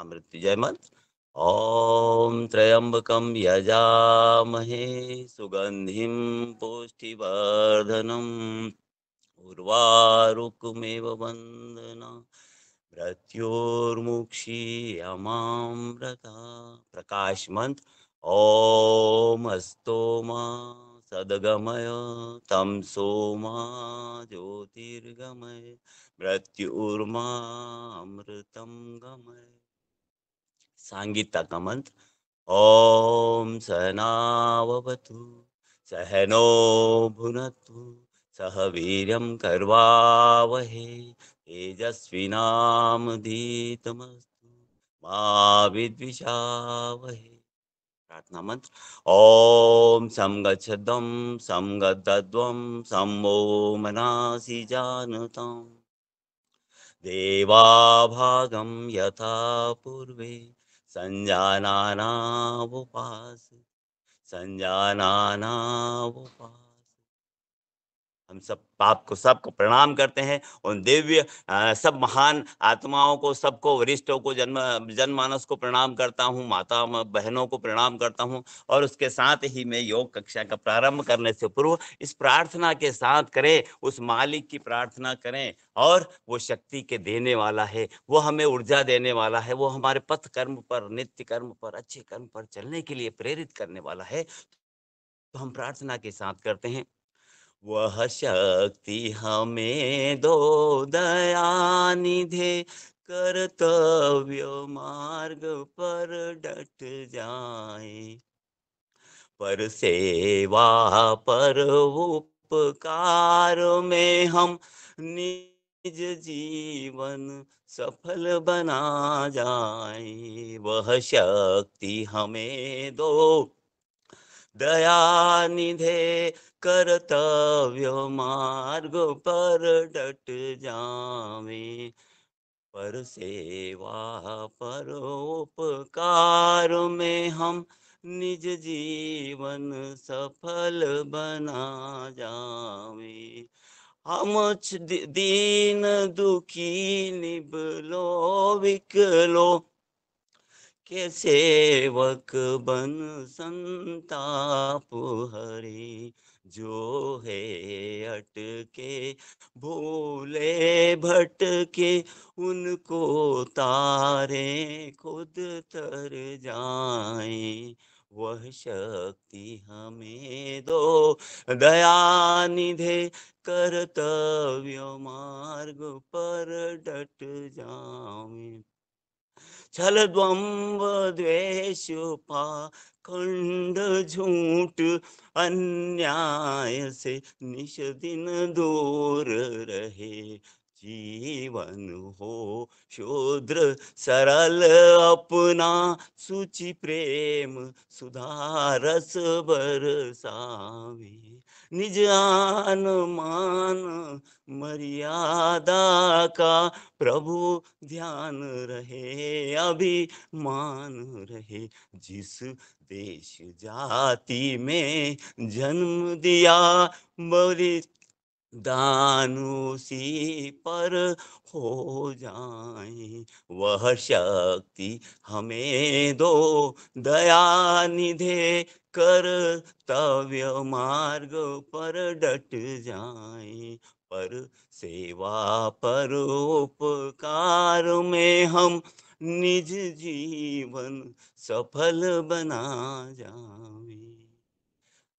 महामृत्युंजय मंत्र। ओम त्र्यंबकं यजामहे सुगंधिं पुष्टिवर्धनम् उर्वारुकमेव वन्दना मृत्योर्मुक्षीयमामृता। प्रकाश मंत्र। ओम अस्तोमा सदगमय तम सोमा ज्योतिर्गमय मृत्युर्मा अमृतं गमय। सांगीता का मंत्र। ओम सहनाववतु सहनो भुनक्तु सह वीर्यं कर्वावहे तेजस्विनामधीतमस्तु मा विद्विषावहे। प्रार्थना मंत्र। ओम सं गच्छध्वं सं गद्धध्वं सं वो मनासि जानताम् देवाभागं यथा पूर्वे संजानानावुपास संजानानावुपास। हम सब आपको सबको प्रणाम करते हैं। उन दिव्य सब महान आत्माओं को, सबको, वरिष्ठों को, जनमानस को प्रणाम करता हूँ, माता बहनों को प्रणाम करता हूँ। और उसके साथ ही मैं योग कक्षा का प्रारंभ करने से पूर्व इस प्रार्थना के साथ करें, उस मालिक की प्रार्थना करें। और वो शक्ति के देने वाला है, वो हमें ऊर्जा देने वाला है, वो हमारे पथ कर्म पर, नित्य कर्म पर, अच्छे कर्म पर चलने के लिए प्रेरित करने वाला है। तो हम प्रार्थना के साथ करते हैं। वह शक्ति हमें दो दयानिधे कर्तव्य मार्ग पर डट जाए पर सेवा पर उपकार में हम निज जीवन सफल बना जाए। वह शक्ति हमें दो दयानिधे कर्तव्य मार्ग पर डट जावे पर सेवा पर उपकार में हम निज जीवन सफल बना जावे। हम दीन दुखी निबलो विकलो के सेवक बन संताप हरे। जो है अटके भूले भटके उनको तारे खुद तर जाए। वह शक्ति हमें दो दयानिधे कर्तव्य मार्ग पर डट जावे। छल द्वंद्व द्वेष पाखंड झूठ अन्याय से निश दिन दूर रहे। जीवन हो शूद्र सरल अपना सुचि प्रेम सुधारस बरसावे। निज आन मान मर्यादा का प्रभु ध्यान रहे अभिमान रहे। जिस देश जाति में जन्म दिया बलि दान उसी पर हो जाए। वह शक्ति हमें दो दयानिधे कर्तव्य मार्ग पर डट जाए पर सेवा पर उपकार में हम निज जीवन सफल बना जावे।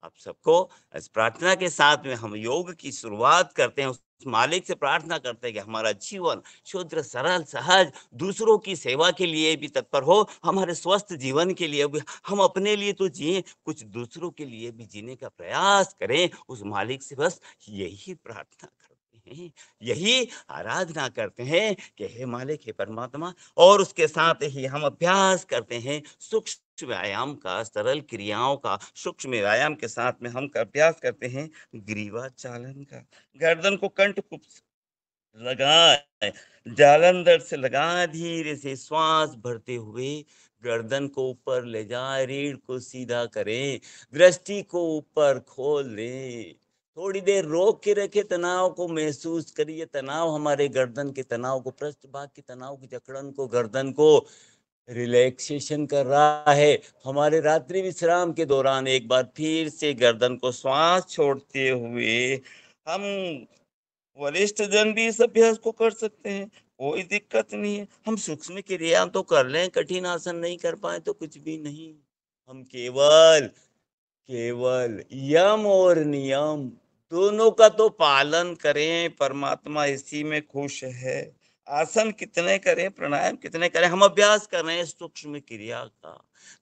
आप सबको इस प्रार्थना के साथ में हम योग की शुरुआत करते हैं। उस मालिक से प्रार्थना करते हैं कि हमारा जीवन शुद्ध सरल सहज दूसरों की सेवा के लिए भी तत्पर हो, हमारे स्वस्थ जीवन के लिए भी। हम अपने लिए तो जिए, कुछ दूसरों के लिए भी जीने का प्रयास करें। उस मालिक से बस यही प्रार्थना करते हैं, यही आराधना करते हैं कि हे मालिक, हे परमात्मा। और उसके साथ ही हम अभ्यास करते हैं सूक्ष्म व्यायाम का, सरल क्रियाओं का। सूक्ष्म व्यायाम के साथ में हम अभ्यास करते हैं ग्रीवा चालन का। गर्दन को कंठ को लगाए, जालंधर से लगा, धीरे से श्वास भरते हुए गर्दन को ऊपर ले जाए, रीढ़ को सीधा करें, दृष्टि को ऊपर खोल दें। थोड़ी देर रोक के रखे, तनाव को महसूस करिए। तनाव हमारे गर्दन के तनाव को, पृष्ठभाग के तनाव की जकड़न को, गर्दन को रिलैक्सेशन कर रहा है। हमारे रात्रि विश्राम के दौरान एक बार फिर से गर्दन को श्वास छोड़ते हुए हम वरिष्ठ जन भी इस अभ्यास को कर सकते हैं, कोई दिक्कत नहीं है। हम सूक्ष्म क्रिया तो कर लें, कठिन आसन नहीं कर पाए तो कुछ भी नहीं। हम केवल केवल यम और नियम दोनों का तो पालन करें, परमात्मा इसी में खुश है। आसन कितने करें, प्राणायाम कितने करें, हम अभ्यास कर रहे हैं सूक्ष्म क्रिया का,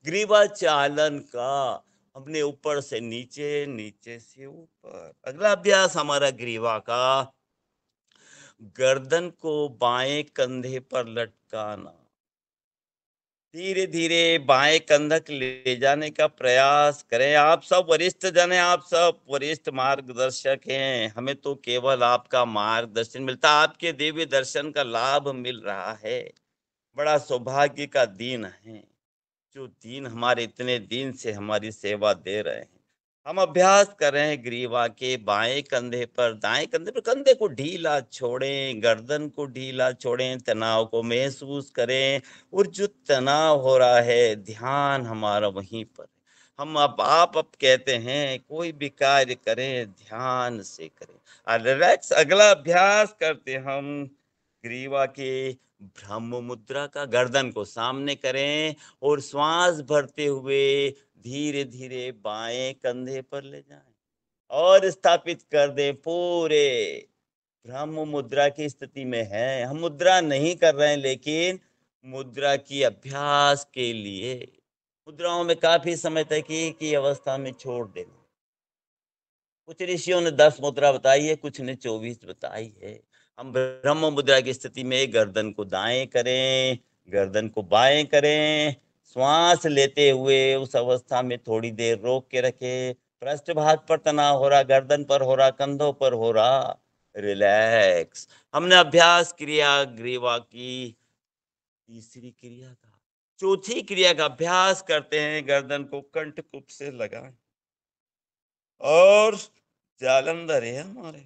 ग्रीवा चालन का, अपने ऊपर से नीचे, नीचे से ऊपर। अगला अभ्यास हमारा ग्रीवा का, गर्दन को बाएं कंधे पर लटकाना। धीरे धीरे बाएं कंधक ले जाने का प्रयास करें। आप सब वरिष्ठ जन हैं, आप सब वरिष्ठ मार्गदर्शक हैं। हमें तो केवल आपका मार्गदर्शन मिलता, आपके दिव्य दर्शन का लाभ मिल रहा है। बड़ा सौभाग्य का दिन है, जो दिन हमारे इतने दिन से हमारी सेवा दे रहे हैं। हम अभ्यास कर रहे हैं ग्रीवा के बाएं कंधे पर, दाएं कंधे पर। कंधे को ढीला छोड़ें, गर्दन को ढीला छोड़ें, तनाव को महसूस करें, और जो तनाव हो रहा है ध्यान हमारा वहीं पर है। हम अब कहते हैं कोई भी कार्य करें ध्यान से करें। रिलैक्स। अगला अभ्यास करते हम ग्रीवा के ब्रह्म मुद्रा का। गर्दन को सामने करें और श्वास भरते हुए धीरे धीरे बाएं कंधे पर ले जाएं और स्थापित कर दें। पूरे ब्रह्म मुद्रा की स्थिति में है। हम मुद्रा नहीं कर रहे हैं, लेकिन मुद्रा की अभ्यास के लिए मुद्राओं में काफी समय तक की अवस्था में छोड़ देना। कुछ ऋषियों ने 10 मुद्रा बताई है, कुछ ने 24 बताई है। हम ब्रह्म मुद्रा की स्थिति में गर्दन को दाएं करें, गर्दन को बाएं करें। श्वास लेते हुए उस अवस्था में थोड़ी देर रोक के रखें। पृष्ठभाग पर तनाव हो रहा, गर्दन पर हो रहा, कंधों पर हो रहा, रिलैक्स। हमने अभ्यास क्रिया ग्रीवा की तीसरी क्रिया का। चौथी क्रिया का अभ्यास करते हैं। गर्दन को कंठकुप से लगाएं और जालंधर है हमारे,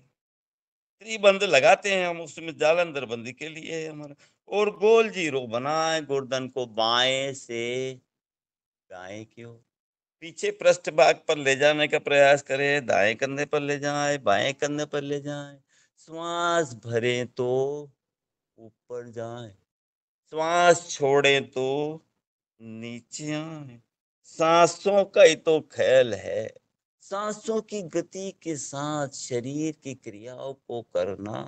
त्रिबंध लगाते हैं हम, उसमें जालंधर बंदी के लिए है हमारा। और गोल जीरो बनाए, गर्दन को बाएं से दाएं की ओर, पीछे पृष्ठ भाग पर ले जाने का प्रयास करें। दाएं कंधे पर ले जाएं, बाएं कंधे पर ले जाएं। श्वास भरें तो ऊपर जाएं, श्वास छोड़ें तो नीचे आए। सांसों का ही तो खेल है। सांसों की गति के साथ शरीर की क्रियाओं को करना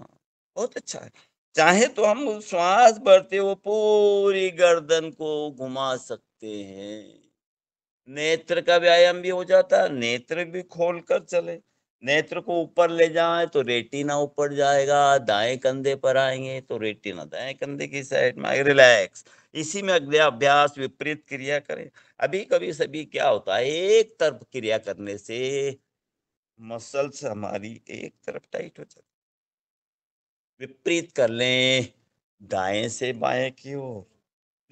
बहुत अच्छा है। चाहे तो हम श्वास भरते हुए पूरी गर्दन को घुमा सकते हैं। नेत्र का व्यायाम भी हो जाता है, नेत्र भी खोलकर चले। नेत्र को ऊपर ले जाएं तो रेटिना ऊपर जाएगा, दाएं कंधे पर आएंगे तो रेटिना दाएं कंधे की साइड में आएगा। रिलैक्स। इसी में अगले अभ्यास विपरीत क्रिया करें। अभी कभी सभी क्या होता है, एक तरफ क्रिया करने से मसल्स हमारी एक तरफ टाइट हो जाती है। विपरीत कर लें, दाएं से बाएं की ओर।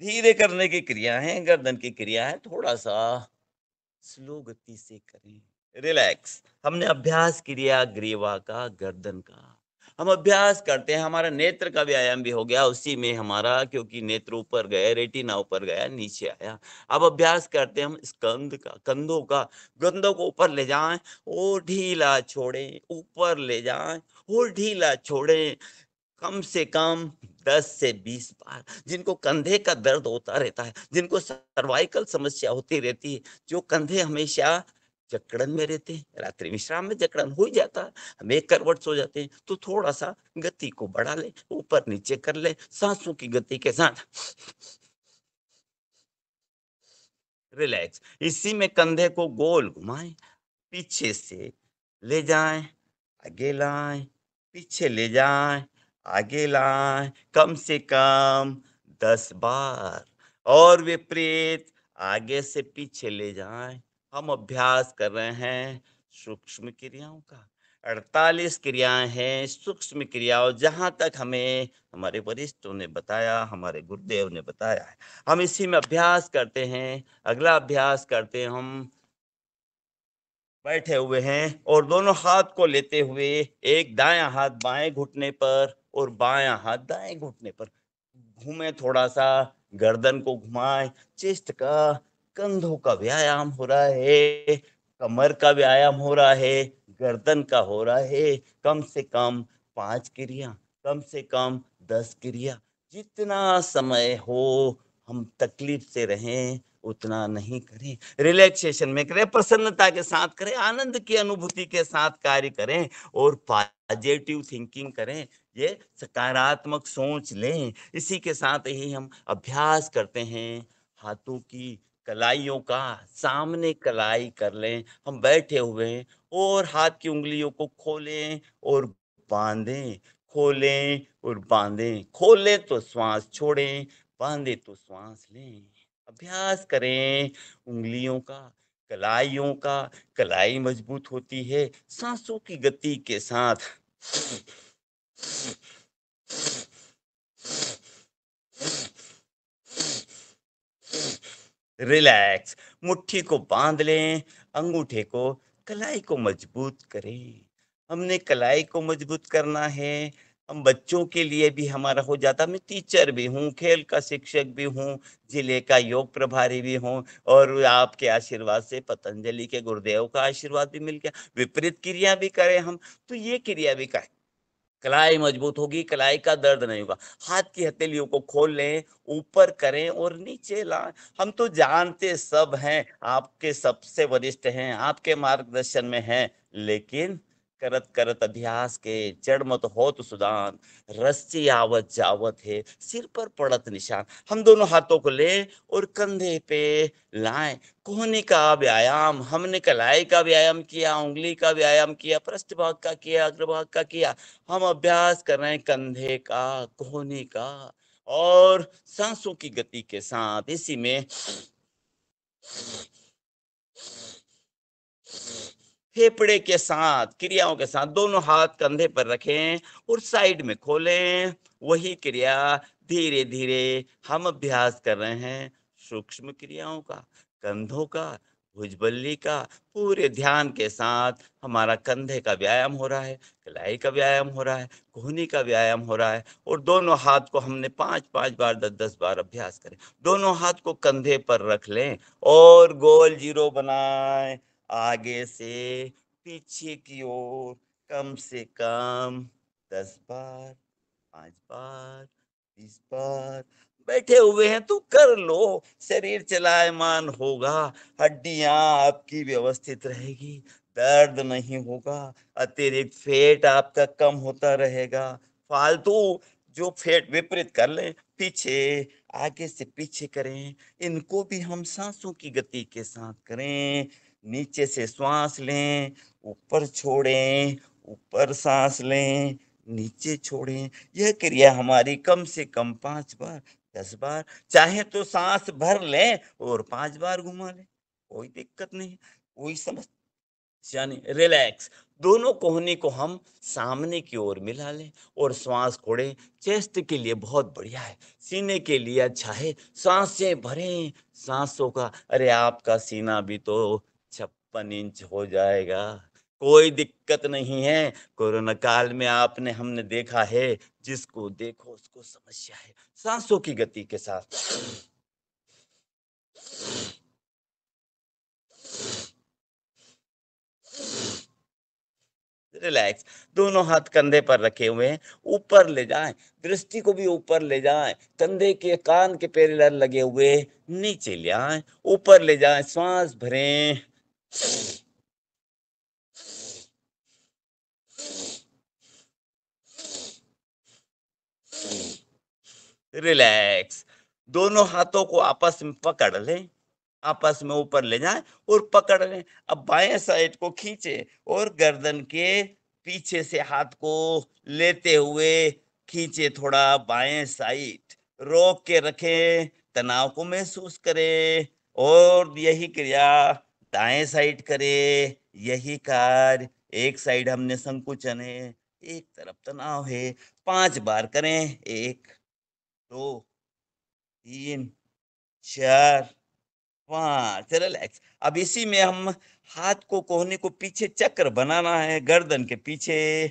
धीरे करने की क्रिया है, गर्दन की क्रिया है, थोड़ा सा स्लो गति से करें। रिलैक्स। हमने अभ्यास किया ग्रीवा का, गर्दन का। हम अभ्यास करते हैं, हमारा नेत्र का व्यायाम भी हो गया उसी में हमारा, क्योंकि नेत्र ऊपर गए, रेटिना ऊपर गया, नीचे आया। अब अभ्यास करते हैं हम स्कंद का, कंधों का। कंधों को ऊपर ले जाएं और ढीला छोड़ें, ऊपर ले जाएं और ढीला छोड़ें। कम से कम 10 से 20 बार। जिनको कंधे का दर्द होता रहता है, जिनको सर्वाइकल समस्या होती रहती है, जो कंधे हमेशा जकड़न में रहते हैं, रात्रि विश्राम में जकड़न हो ही जाता है, हम एक करवट सो जाते हैं, तो थोड़ा सा गति को बढ़ा ले, ऊपर नीचे कर ले, सांसों की गति के साथ रिलैक्स। इसी में कंधे को गोल घुमाएं, पीछे से ले जाएं, आगे लाएं, पीछे ले जाएं, आगे लाएं, कम से कम 10 बार। और विपरीत, आगे से पीछे ले जाएं। हम अभ्यास कर रहे हैं सूक्ष्म क्रियाओं का। 48 क्रियाएं हैं सूक्ष्म क्रियाओं, जहां तक हमें हमारे वरिष्ठों ने बताया, हमारे गुरुदेव ने बताया है। हम इसी में अभ्यास करते हैं। अगला अभ्यास करते हैं हम, बैठे हुए हैं और दोनों हाथ को लेते हुए, एक दायां हाथ बाएं घुटने पर और बायां हाथ दाएं घुटने पर, घूमे थोड़ा सा, गर्दन को घुमाएं, चेस्ट का, कंधों का व्यायाम हो रहा है, कमर का व्यायाम हो रहा है, गर्दन का हो रहा है। कम से कम 5 क्रिया, कम से कम 10 क्रिया, जितना समय हो हम तकलीफ से रहें उतना नहीं करें, रिलैक्सेशन में करें, प्रसन्नता के साथ करें, आनंद की अनुभूति के साथ कार्य करें और पॉजिटिव थिंकिंग करें। ये सकारात्मक सोच लें। इसी के साथ ही हम अभ्यास करते हैं हाथों की कलाइयों का। सामने कलाई कर लें, हम बैठे हुए हैं और हाथ की उंगलियों को खोलें और बांधें, खोलें और बांधें, खोलें तो श्वास छोड़ें, बांधे तो श्वास लें। अभ्यास करें उंगलियों का, कलाइयों का। कलाई मजबूत होती है सांसों की गति के साथ। रिलैक्स, मुट्ठी को बांध लें, अंगूठे को कलाई को मजबूत करें। हमने कलाई को मजबूत करना है। हम बच्चों के लिए भी हमारा हो जाता, मैं टीचर भी हूँ, खेल का शिक्षक भी हूँ, जिले का योग प्रभारी भी हूँ और आपके आशीर्वाद से पतंजलि के गुरुदेव का आशीर्वाद भी मिल गया। विपरीत क्रिया भी करें हम, तो ये क्रिया भी करें। कलाई मजबूत होगी, कलाई का दर्द नहीं होगा। हाथ की हथेलियों को खोल लें, ऊपर करें और नीचे लाएँ। हम तो जानते सब हैं, आपके सबसे वरिष्ठ हैं, आपके मार्गदर्शन में हैं, लेकिन करत करत अभ्यास के जड़ मत होत सुदान, रस्सी आवत जावत है, सिर पर पड़त निशान। हम दोनों हाथों को लें और कंधे पे लाएं। कोहनी का व्यायाम, हमने कलाई का व्यायाम किया, उंगली का व्यायाम किया, पृष्ठभाग का किया, अग्रभाग का किया। हम अभ्यास कर रहे हैं कंधे का, कोहनी का और सांसों की गति के साथ। इसी में फेफड़े के साथ, क्रियाओं के साथ दोनों हाथ कंधे पर रखें और साइड में खोलें। वही क्रिया धीरे-धीरे हम अभ्यास कर रहे हैं सूक्ष्म क्रियाओं का, कंधों का, भुजबल्ली का। पूरे ध्यान के साथ हमारा कंधे का व्यायाम हो रहा है, कलाई का व्यायाम हो रहा है, कोहनी का व्यायाम हो रहा है और दोनों हाथ को हमने 5-5 बार, 10-10 बार अभ्यास करें। दोनों हाथ को कंधे पर रख लें और गोल जीरो बनाएँ। आगे से पीछे की ओर कम से कम 10 बार, 5 बार, 20 बार। बैठे हुए हैं तो कर लो, शरीर चलायमान होगा, हड्डियां आपकी व्यवस्थित रहेगी, दर्द नहीं होगा, अतिरिक्त फैट आपका कम होता रहेगा। फालतू जो फैट विपरीत कर लें, पीछे, आगे से पीछे करें, इनको भी हम सांसों की गति के साथ करें। नीचे से श्वास लें, ऊपर छोड़ें, ऊपर सांस लें, नीचे छोड़ें। यह क्रिया हमारी कम से कम 5 बार, 10 बार, चाहे तो सांस भर लें और 5 बार घुमा लें, कोई दिक्कत नहीं, कोई समस्या नहीं। रिलैक्स, दोनों कोहनी को हम सामने की ओर मिला लें और श्वास छोड़ें। चेस्ट के लिए बहुत बढ़िया है, सीने के लिए अच्छा है। सांसें भरें, सांसों का, अरे आपका सीना भी तो 56 इंच हो जाएगा, कोई दिक्कत नहीं है। कोरोना काल में आपने हमने देखा है, जिसको देखो उसको समस्या है। सांसों की गति के साथ रिलैक्स, दोनों हाथ कंधे पर रखे हुए हैं, ऊपर ले जाएं, दृष्टि को भी ऊपर ले जाएं, कंधे के कान के पैरेलल लगे हुए नीचे ले आएं, ऊपर ले जाएं, श्वास भरें। रिलैक्स, दोनों हाथों को आपस में पकड़ लें, आपस में ऊपर ले जाएं और पकड़ लें। अब बाएं साइड को खींचे और गर्दन के पीछे से हाथ को लेते हुए खींचे थोड़ा बाएं साइड, रोक के रखें, तनाव को महसूस करें और यही क्रिया दाएं साइड करें। यही कार्य एक साइड हमने संकुचन है, एक तरफ तनाव है। 5 बार करें, 1, 2, 3, 4, 5। रिलैक्स, अब इसी में हम हाथ को कोहनी को पीछे चक्र बनाना है, गर्दन के पीछे,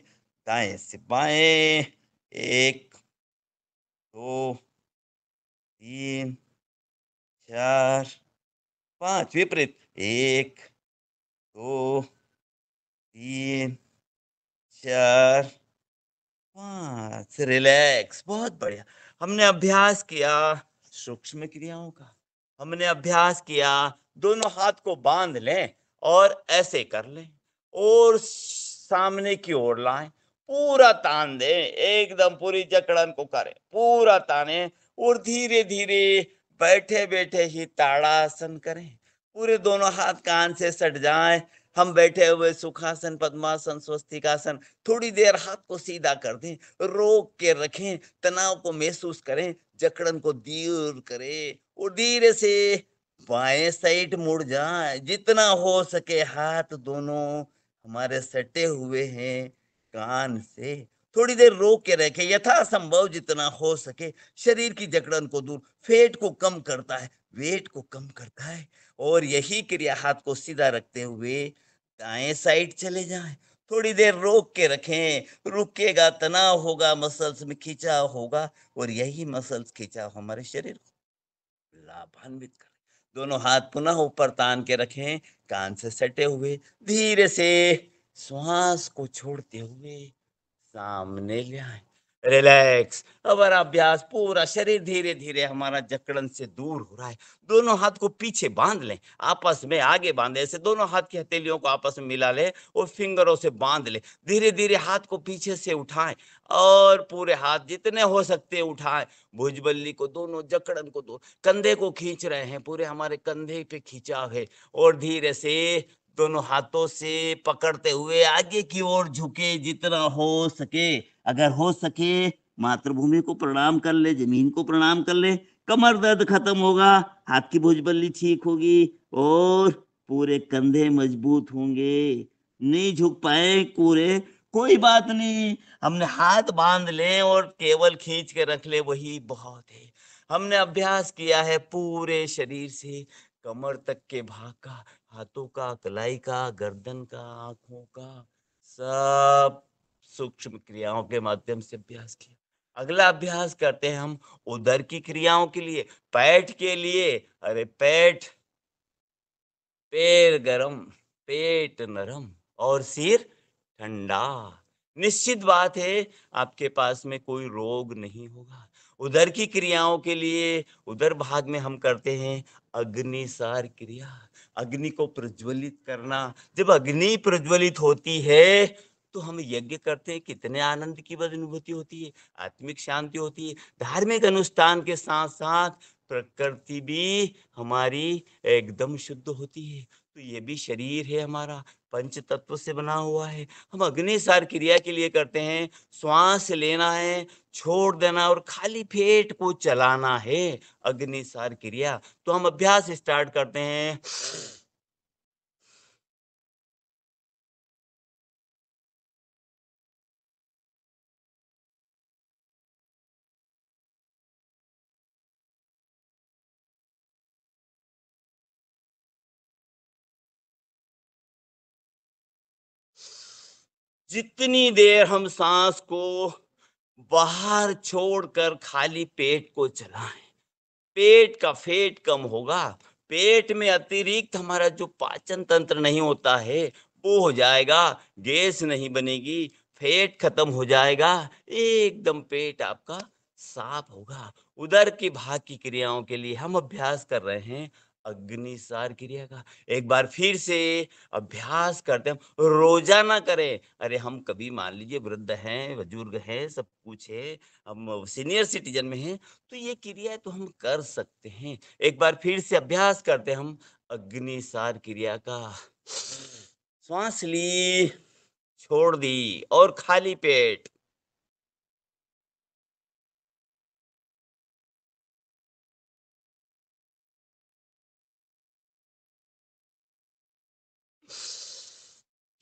दाएं से बाएं, 1, 2, 3, 4, 5 विपरीत। 1, 2, 3, 4, 5 रिलैक्स, बहुत बढ़िया। हमने अभ्यास किया सूक्ष्म क्रियाओं का। हमने अभ्यास किया दोनों हाथ को बांध लें और ऐसे कर लें और सामने की ओर लाएं। पूरा तान दें, एकदम पूरी जकड़न को करें, पूरा ताने और धीरे-धीरे बैठे-बैठे ही ताड़ासन करें। पूरे दोनों हाथ कान से सट जाएँ। हम बैठे हुए सुखासन, पद्मासन, स्वस्तिकासन थोड़ी देर हाथ को सीधा कर दें, रोक के रखें, तनाव को महसूस करें, जकड़न को दूर करें और धीरे से बाएं साइड मुड़ जाए। जितना हो सके हाथ दोनों हमारे सटे हुए हैं कान से। थोड़ी देर रोक के रखें, यथासंभव जितना हो सके शरीर की जकड़न को दूर, फेट को कम करता है, वेट को कम करता है। और यही क्रिया हाथ को सीधा रखते हुए दाएं साइड चले जाएं। थोड़ी देर रोक के रखें, रुकेगा तनाव होगा, मसल्स में खिंचाव होगा और यही मसल्स खिंचाव हमारे शरीर को लाभान्वित करे। दोनों हाथ पुनः ऊपर तान के रखें, कान से सटे हुए, धीरे से श्वास को छोड़ते हुए सामने ले आए। रिलैक्स। अब हमारा अभ्यास पूरा शरीर धीरे धीरे हमारा जकड़न से दूर हो रहा है। दोनों हाथ को पीछे बांध लें, आपस में आगे बांधे, ऐसे दोनों हाथ की हथेलियों को आपस में मिला लें और फिंगरों से बांध लें। धीरे धीरे हाथ को पीछे से उठाएं और पूरे हाथ जितने हो सकते हैं उठाएं। भुजबल्ली को दोनों जकड़न को दो, कंधे को खींच रहे हैं, पूरे हमारे कंधे पे खिंचाव है और धीरे से दोनों हाथों से पकड़ते हुए आगे की ओर झुके जितना हो सके। अगर हो सके मातृभूमि को प्रणाम कर ले, जमीन को प्रणाम कर ले, कमर दर्द खत्म होगा, हाथ की भुजबल्ली ठीक होगी और पूरे कंधे मजबूत होंगे। नहीं झुक पाए पूरे, कोई बात नहीं, हमने हाथ बांध ले और केवल खींच के रख ले, वही बहुत है। हमने अभ्यास किया है पूरे शरीर से कमर तक के भाग का, हाथों का, कलाई का, गर्दन का, आँखों का, सब सूक्ष्म क्रियाओं के माध्यम से अभ्यास किया। अगला अभ्यास करते हैं हम उदर की क्रियाओं के लिए, पेट के लिए। अरे पेट, पैर गरम, पेट नरम और सिर ठंडा। निश्चित बात है आपके पास में कोई रोग नहीं होगा। उदर की क्रियाओं के लिए उदर भाग में हम करते हैं अग्निसार क्रिया। अग्नि को प्रज्वलित करना। जब अग्नि प्रज्वलित होती है तो हम यज्ञ करते हैं, कितने आनंद की अनुभूति होती है, आत्मिक शांति होती है। धार्मिक अनुष्ठान के साथ साथ प्रकृति भी हमारी एकदम शुद्ध होती है। तो ये भी शरीर है हमारा, पंच तत्व से बना हुआ है। हम अग्निसार क्रिया के लिए करते हैं, श्वास लेना है, छोड़ देना और खाली पेट को चलाना है, अग्निसार क्रिया। तो हम अभ्यास स्टार्ट करते हैं। जितनी देर हम सांस को बाहर छोड़कर खाली पेट को चलाएं, पेट का फेट कम होगा। पेट में अतिरिक्त हमारा जो पाचन तंत्र नहीं होता है, वो हो जाएगा, गैस नहीं बनेगी, फेट खत्म हो जाएगा, एकदम पेट आपका साफ होगा। उदर की भाग की क्रियाओं के लिए हम अभ्यास कर रहे हैं अग्निसार क्रिया का। एक बार फिर से अभ्यास करते हैं, रोजाना करें। अरे हम कभी मान लीजिए वृद्ध हैं, बुजुर्ग हैं, सब कुछ है, हम सीनियर सिटीजन में हैं, तो ये क्रिया तो हम कर सकते हैं। एक बार फिर से अभ्यास करते हैं हम अग्निसार क्रिया का। श्वास ली, छोड़ दी और खाली पेट।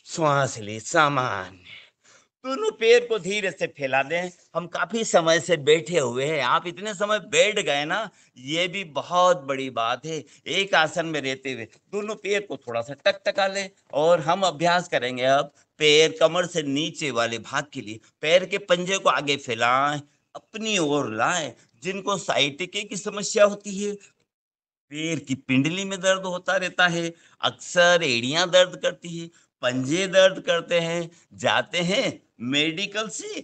श्वास ली, सामान्य। दोनों पैर को धीरे से फैला दें। हम काफी समय से बैठे हुए हैं, आप इतने समय बैठ गए ना, ये भी बहुत बड़ी बात है। एक आसन में रहते हुए दोनों पैर को थोड़ा सा टकटका लें और हम अभ्यास करेंगे अब पैर कमर से नीचे वाले भाग के लिए। पैर के पंजे को आगे फैलाएं, अपनी ओर लाएं, जिनको साइटिके की समस्या होती है, पैर की पिंडली में दर्द होता रहता है, अक्सर एड़ियां दर्द करती है, पंजे दर्द करते हैं, जाते हैं मेडिकल से,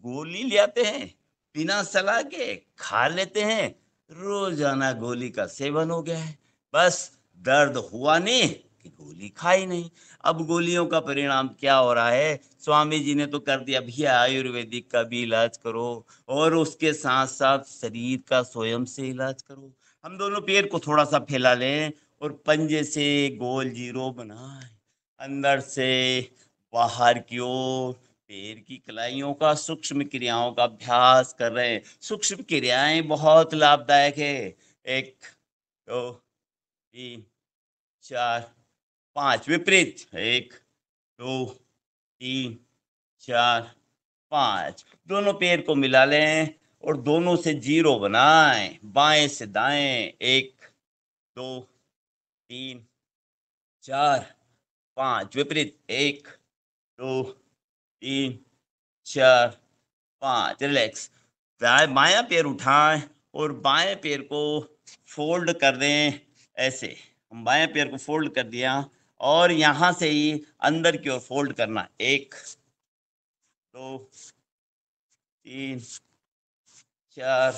गोली ले आते हैं, बिना सलाह के खा लेते हैं, रोजाना गोली का सेवन हो गया है। बस दर्द हुआ नहीं कि गोली खाई नहीं। अब गोलियों का परिणाम क्या हो रहा है? स्वामी जी ने तो कर दिया, भैया आयुर्वेदिक का भी इलाज करो और उसके साथ साथ शरीर का स्वयं से इलाज करो। हम दोनों पैर को थोड़ा सा फैला लें और पंजे से गोल जीरो बनाएं, अंदर से बाहर की ओर पैर की कलाइयों का सूक्ष्म क्रियाओं का अभ्यास कर रहे हैं। सूक्ष्म क्रियाएं बहुत लाभदायक है। 1 2 3 4 5 विपरीत, 1 2 3 4 5, दोनों पैर को मिला लें और दोनों से जीरो बनाएं, बाएं से दाएं, 1 2 3 4 5 विपरीत, 1 2 3 4 5, रिलैक्स। बायां पैर उठाएं और बाएं पैर को फोल्ड कर दें, ऐसे। हम बाएं पैर को फोल्ड कर दिया और यहां से ही अंदर की ओर फोल्ड करना, 1 2 3 4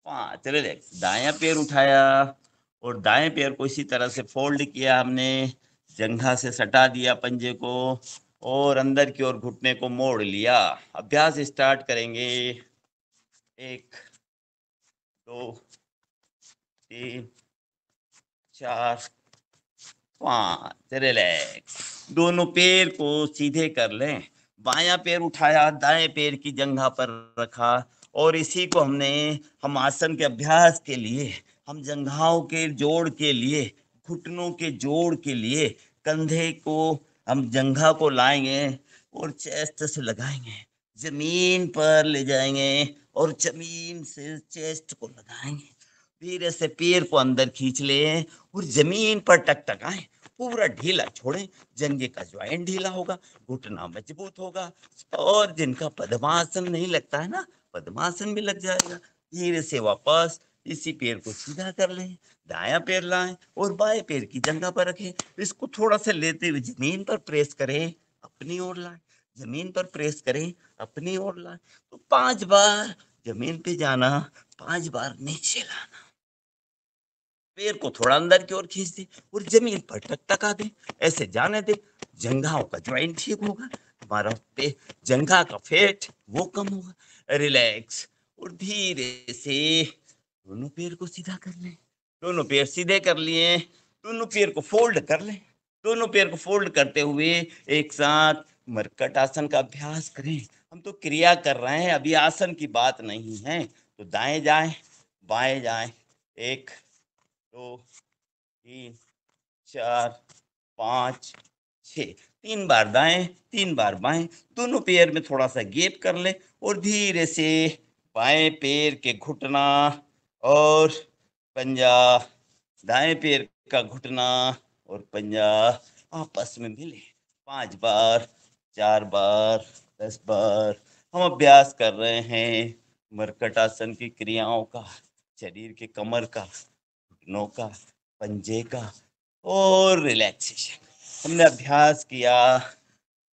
5, रिलैक्स। दायां पैर उठाया और दाएं पैर को इसी तरह से फोल्ड किया हमने, जंघा से सटा दिया पंजे को और अंदर की ओर घुटने को मोड़ लिया। अभ्यास स्टार्ट करेंगे, 1 2 3 4 5, रिलैक्स। दोनों पैर को सीधे कर लें, बायां पैर उठाया, दाएं पैर की जंघा पर रखा और इसी को हम आसन के अभ्यास के लिए, हम जंघाओं के जोड़ के लिए, घुटनों के जोड़ के लिए कंधे को, हम जंघा को लाएंगे और चेस्ट से लगाएंगे, जमीन पर ले जाएंगे और जमीन से चेस्ट को लगाएंगे। धीरे से पैर को अंदर खींच लें और जमीन पर टकटकाएं, पूरा ढीला छोड़ें, जंघे का ज्वाइंट ढीला होगा, घुटना मजबूत होगा और जिनका पद्मासन नहीं लगता है ना, पद्मासन भी लग जाएगा। धीरे से वापस इसी पैर को सीधा कर लें, दायां पैर लाएं और बाएं पैर की जंघा पर रखें। इसको थोड़ा सा लेते हुए जमीन पर प्रेस करें, अपनी ओर लाएं, जमीन पर प्रेस करें, अपनी ओर लाएं। तो 5 बार जमीन पे जाना, 5 बार नीचे लाना। पैर को थोड़ा अंदर की ओर खींच दे और जमीन पर टकटका दे, ऐसे जाने दे। जंघाओं का ज्वाइंट ठीक होगा, हमारा पे जंघा का फैट वो कम होगा। रिलैक्स और धीरे से दोनों पैर को सीधा कर लें। दोनों पैर सीधे कर लिए, दोनों पैर को फोल्ड कर लें। दोनों पैर को फोल्ड करते हुए एक साथ मरकट आसन का अभ्यास करें। हम तो क्रिया कर रहे हैं, अभी आसन की बात नहीं है। तो दाएं जाएं, बाएं जाएं, 1 2 3 4 5 6, 3 बार दाएं, 3 बार बाएं, दोनों पैर में थोड़ा सा गैप कर ले और धीरे से बाएं पैर के घुटना और पंजा, दाएं पैर का घुटना और पंजा आपस में मिले। 5 बार, 4 बार, 10 बार हम अभ्यास कर रहे हैं मरकट आसन की क्रियाओं का, शरीर के कमर का, घुटनों का, पंजे का और रिलैक्सेशन। हमने अभ्यास किया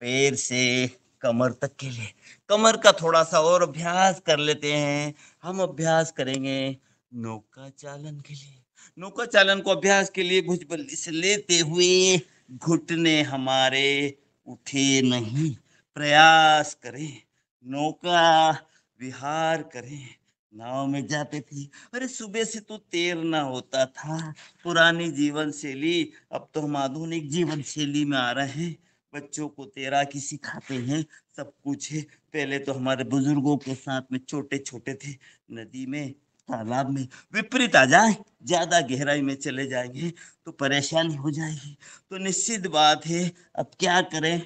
पैर से कमर तक के लिए। कमर का थोड़ा सा और अभ्यास कर लेते हैं। हम अभ्यास करेंगे नौका चालन के लिए। नौका चालन को अभ्यास के लिए भुजबल्ली से लेते हुए घुटने हमारे उठे नहीं, प्रयास करें, नौका विहार करें। नाव में जाते थे, अरे सुबह से तो तैरना होता था, पुरानी जीवन शैली। अब तो हम आधुनिक जीवन शैली में आ रहे हैं, बच्चों को तैराकी सिखाते हैं, सब कुछ है। पहले तो हमारे बुजुर्गों के साथ में छोटे छोटे थे, नदी में, तालाब में। विपरीत आ जाए, ज्यादा गहराई में चले जाएंगे तो परेशानी हो जाएगी। तो निश्चित बात है, अब क्या करें,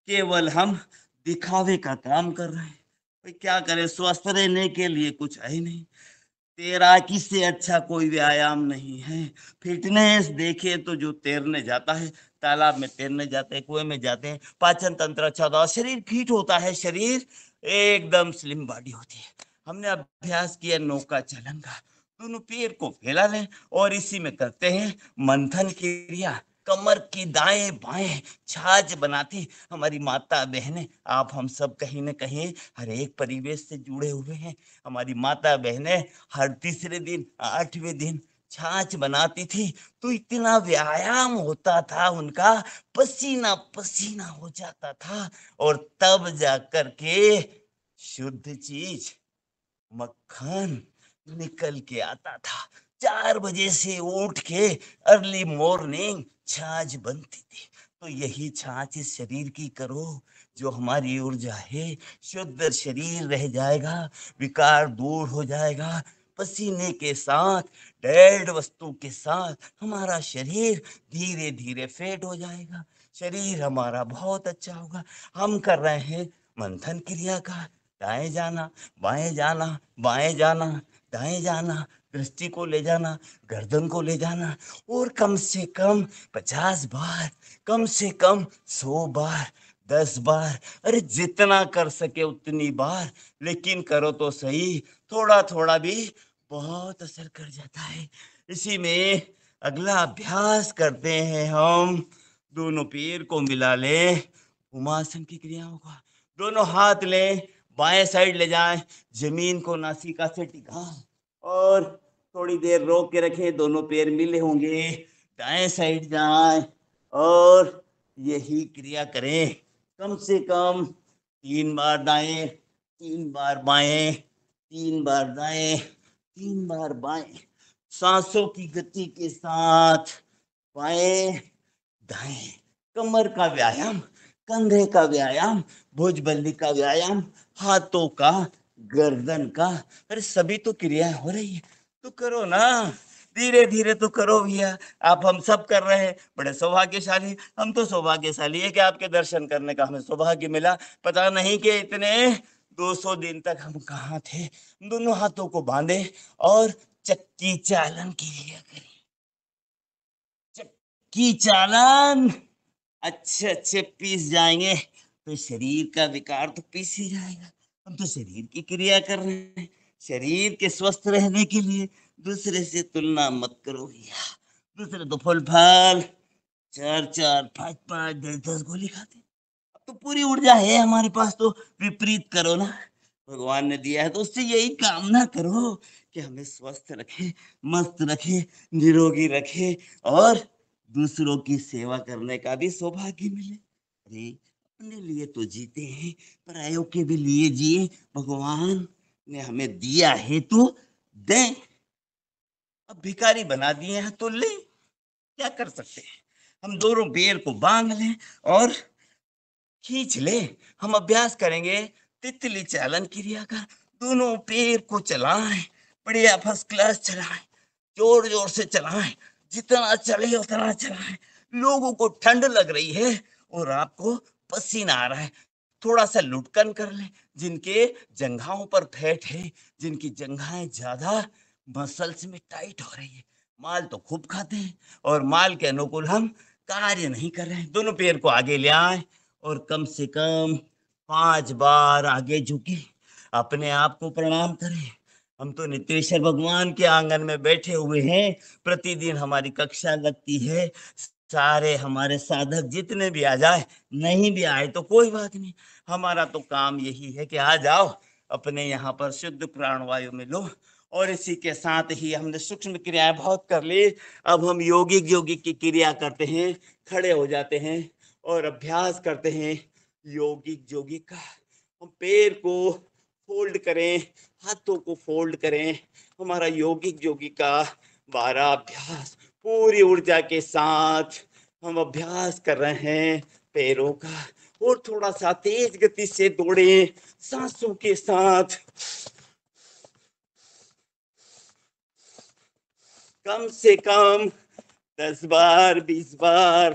केवल हम दिखावे का काम कर रहे हैं। भाई क्या करें, स्वस्थ रहने के लिए कुछ है ही नहीं। तैराकी से अच्छा कोई व्यायाम नहीं है। फिटनेस देखे तो जो तैरने जाता है, तालाब में तैरने जाते हैं, कुएं में जाते हैं, पाचन तंत्र अच्छा होता है, शरीर फिट होता है, शरीर एकदम स्लिम बॉडी होती है। हमने अभ्यास किया नौका चलन का। दोनों पैर को फैला लें और इसी में करते हैं मंथन क्रिया। कमर की दाएं बाएं छाछ बनाती हमारी माता बहनें, आप हम सब कहीं न कहीं हर एक परिवेश से जुड़े हुए हैं। हमारी माता बहनें हर तीसरे दिन, 8वें दिन छाछ बनाती थी, तो इतना व्यायाम होता था उनका, पसीना पसीना हो जाता था। और तब जा कर के शुद्ध चीज मक्खन निकल के आता था। 4 बजे से उठ के अर्ली मॉर्निंग छाछ बनती थी। तो यही छाछ इस शरीर की करो, जो हमारी ऊर्जा है, शुद्ध शरीर रह जाएगा, विकार दूर हो जाएगा। पसीने के साथ, डेड वस्तु के साथ हमारा शरीर धीरे धीरे फेड हो जाएगा, शरीर हमारा बहुत अच्छा होगा। हम कर रहे हैं मंथन क्रिया का, दाएं जाना, बाएं जाना, बाएं जाना, दाएं जाना, दृष्टि को ले जाना, गर्दन को ले जाना, और कम से कम 50 बार, कम से कम 100 बार, 10 बार, अरे जितना कर सके उतनी बार, लेकिन करो तो सही। थोड़ा थोड़ा भी बहुत असर कर जाता है। इसी में अगला अभ्यास करते हैं हम। दोनों पैर को मिला लें, उमासन की क्रियाओं का। दोनों हाथ लें, बाएं साइड ले जाएं, जमीन को नासिका से टिका और थोड़ी देर रोक के रखें। दोनों पैर मिले होंगे, दाएं साइड जाएं और यही क्रिया करें। कम से कम 3 बार दाएं, 3 बार बाएं, 3 बार दाएं, 3 बार बाएं, सांसों की गति के साथ बाएं दाएं। कमर का व्यायाम, कंधे का व्यायाम, भुजबल्ली का व्यायाम, हाथों का, गर्दन का, अरे सभी तो क्रियाएं हो रही है, तो करो ना, धीरे धीरे तो करो भैया। आप हम सब कर रहे हैं, बड़े सौभाग्यशाली। हम तो सौभाग्यशाली है कि आपके दर्शन करने का हमें सौभाग्य मिला। पता नहीं कि इतने 200 दिन तक हम कहाँ थे। दोनों हाथों को बांधे और चक्की चालन क्रिया करें। चक्की चालन, अच्छे अच्छे पीस जाएंगे तो शरीर का विकार तो पीस ही जाएगा। हम तो शरीर की क्रिया कर रहे हैं, शरीर के स्वस्थ रहने के लिए। दूसरे से तुलना मत करो भैया। दूसरे तो फल फल 4 4 5 5 10 10 गोली खाते, अब तो पूरी ऊर्जा है हमारे पास, तो विपरीत करो ना। भगवान ने दिया है तो उससे यही कामना करो कि हमें स्वस्थ रखे, मस्त रखे, निरोगी रखे और दूसरों की सेवा करने का भी सौभाग्य मिले। अरे अपने लिए तो जीते हैं, परायों के भी लिए जिए। भगवान ने हमें दिया है तो दें। अब भिखारी बना दिए हैं तो ले, क्या कर सकते हैं। हम दोनों पैर को बांध लें और खींच ले। हम अभ्यास करेंगे तितली चालन क्रिया का। दोनों पैर को चलाएं, बढ़िया फर्स्ट क्लास चलाएं, जोर जोर से चलाएं, जितना चले उतना चलाएं। लोगों को ठंड लग रही है और आपको पसीना आ रहा है, थोड़ा सा लुढ़कन कर ले। जिनके जंघाओं पर फैट है, जिनकी जंघाएं ज्यादा मसल्स में टाइट हो रही है, माल तो खूब खाते हैं और माल के अनुकूल हम कार्य नहीं कर रहे हैं। दोनों पैर को आगे ले आए और कम से कम 5 बार आगे झुके, अपने आप को प्रणाम करें। हम तो नितेश्वर भगवान के आंगन में बैठे हुए हैं, प्रतिदिन हमारी कक्षा लगती है। सारे हमारे साधक जितने भी आ जाए, नहीं भी आए तो कोई बात नहीं, हमारा तो काम यही है कि आ जाओ, अपने यहाँ पर शुद्ध प्राणवायु में लो। और इसी के साथ ही हमने सूक्ष्म क्रियाएं बहुत कर ली। अब हम योगिक योगिक की क्रिया करते हैं, खड़े हो जाते हैं और अभ्यास करते हैं योगिक योगिक का। हम पैर को फोल्ड करें, हाथों को फोल्ड करें। हमारा योगिक योगिक का 12 अभ्यास पूरी ऊर्जा के साथ हम अभ्यास कर रहे हैं पैरों का। और थोड़ा सा तेज गति से दौड़े, सांसों के साथ कम से कम 10 बार, 20 बार,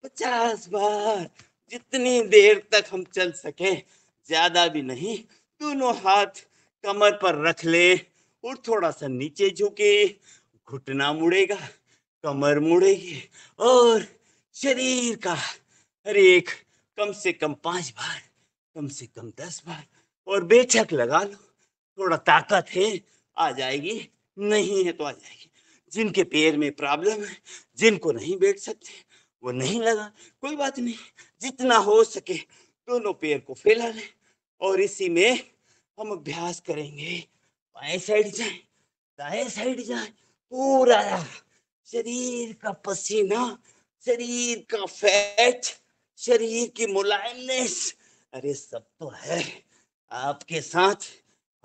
50 बार, जितनी देर तक हम चल सके, ज्यादा भी नहीं। दोनों हाथ कमर पर रख ले और थोड़ा सा नीचे झुके, घुटना मुड़ेगा, कमर मुड़ेगी और शरीर का हर एक कम से कम 5 बार, कम से कम 10 बार और बेशक लगा लो। थोड़ा ताकत है आ जाएगी, नहीं है तो आ जाएगी। जिनके पैर में प्रॉब्लम है, जिनको नहीं बैठ सकते, वो नहीं लगा, कोई बात नहीं। जितना हो सके दोनों पैर को फैला लें और इसी में हम अभ्यास करेंगे। बाएं साइड जाए, दाएं साइड जाए, पूरा शरीर का पसीना, शरीर का फैट, शरीर की मुलायमनेस, अरे सब तो है आपके साथ।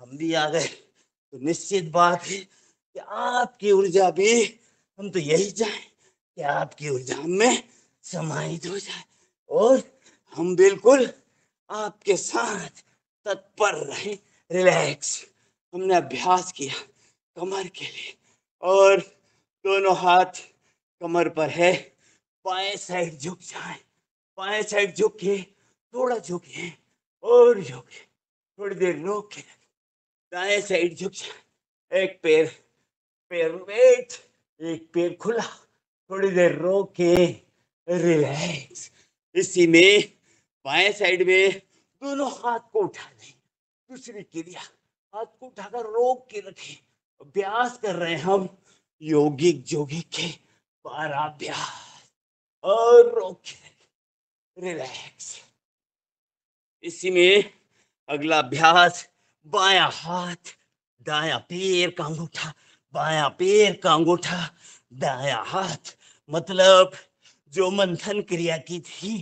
हम भी आ गए तो निश्चित बात है कि आपकी ऊर्जा भी, हम तो यही चाहें कि आपकी ऊर्जा में समाहित हो जाए और हम बिल्कुल आपके साथ तत्पर रहे। रिलैक्स। हमने अभ्यास किया कमर के लिए और दोनों हाथ कमर पर है। बाएं साइड झुक जाए, बाएं साइड झुके, थोड़ा झुके और झुके, थोड़ी देर रोक के दाएं साइड झुक जाए। एक पैर पैर वेट, एक पैर खुला, थोड़ी देर रोक के रिलैक्स। इसी में बाएं साइड में दोनों हाथ को उठा लें। दूसरी क्रिया, हाथ को उठाकर रोक के रखें। अभ्यास कर रहे हैं हम योगिक जोगिक के पाराभ्यास और रोक के रिलैक्स। इसी में अगला अभ्यास, बायां हाथ, दायां पैर का अंगूठा, बायां पैर का अंगूठा, दायां हाथ, मतलब जो मंथन क्रिया की थी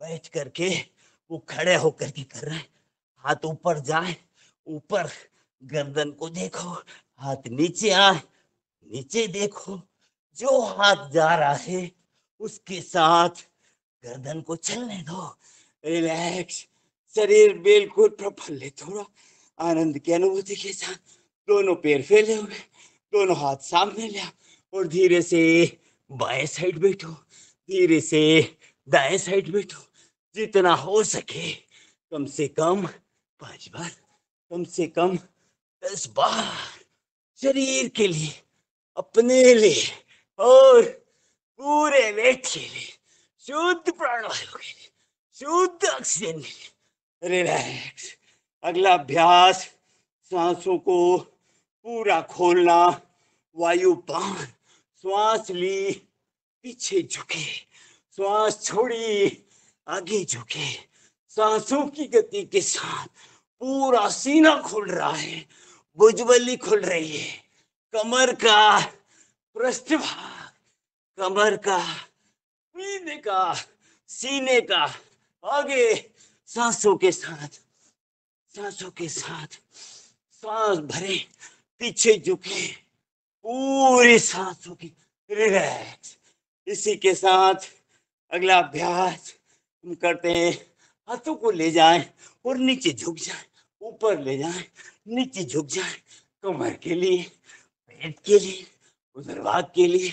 बैठ करके वो खड़े होकर के कर रहे हैं। हाथ ऊपर जाए, ऊपर गर्दन को देखो, हाथ नीचे आए, नीचे देखो। जो हाथ जा रहा है उसके साथ गर्दन को चलने दो। रिलैक्स। शरीर बिल्कुल प्रफुल्लित हो रहा, आनंद की अनुभूति के साथ। दोनों पैर फैले हुए, दोनों हाथ सामने लिया और धीरे से बाएं साइड बैठो, धीरे से दाएं साइड बैठो। जितना हो सके कम से कम 5 बार, कम से कम 10 बार, शरीर के लिए, अपने लिए और पूरे वेट के लिए, शुद्ध प्राणवायु के लिए, शुद्ध ऑक्सीजन के लिए। रिलैक्स। अगला अभ्यास, सांसों को पूरा खोलना, वायु पान, श्वास ली, पीछे झुके, श्वास छोड़ी, आगे झुके। सांसों की गति के साथ पूरा सीना खुल रहा है, भुजबली खुल रही है, कमर का पृष्ठभाग, कमर का, सीने का, सीने का आगे, सांसों के साथ, सांसों के साथ सांस भरे, पीछे झुके, पूरी सांसों की रिलैक्स। इसी के साथ अगला अभ्यास हम करते हैं, हाथों को ले जाएं और नीचे झुक जाएं, ऊपर ले जाएं, नीचे झुक जाएं। कमर के लिए, पेट के लिए, उदरभाग के लिए।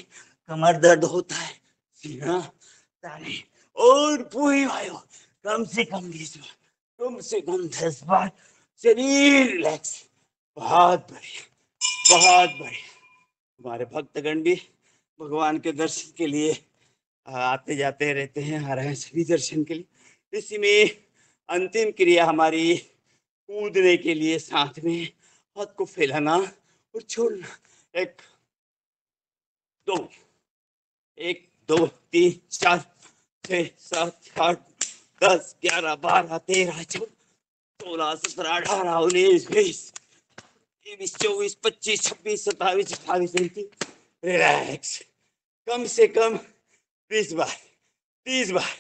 कमर दर्द होता है, सीना ताने और पूरी वायु कम से कम 20 बार, कम से कम 10 बार, शरीर रिलैक्स। बहुत बढ़िया, बहुत बढ़िया। हमारे भक्तगण भी भगवान के दर्शन के लिए आते जाते रहते हैं, आ रहे हैं सभी दर्शन के लिए। इसी में अंतिम क्रिया हमारी कूदने के लिए, साथ में हाथ को फैलाना और छोड़ना। एक दो, 1 2 3 4 6 7 8 10 11 12 13 14 16 17 18 19 20 21 24 25 26 27 28 29। रिलैक्स। कम से कम 20 बार, 30 बार,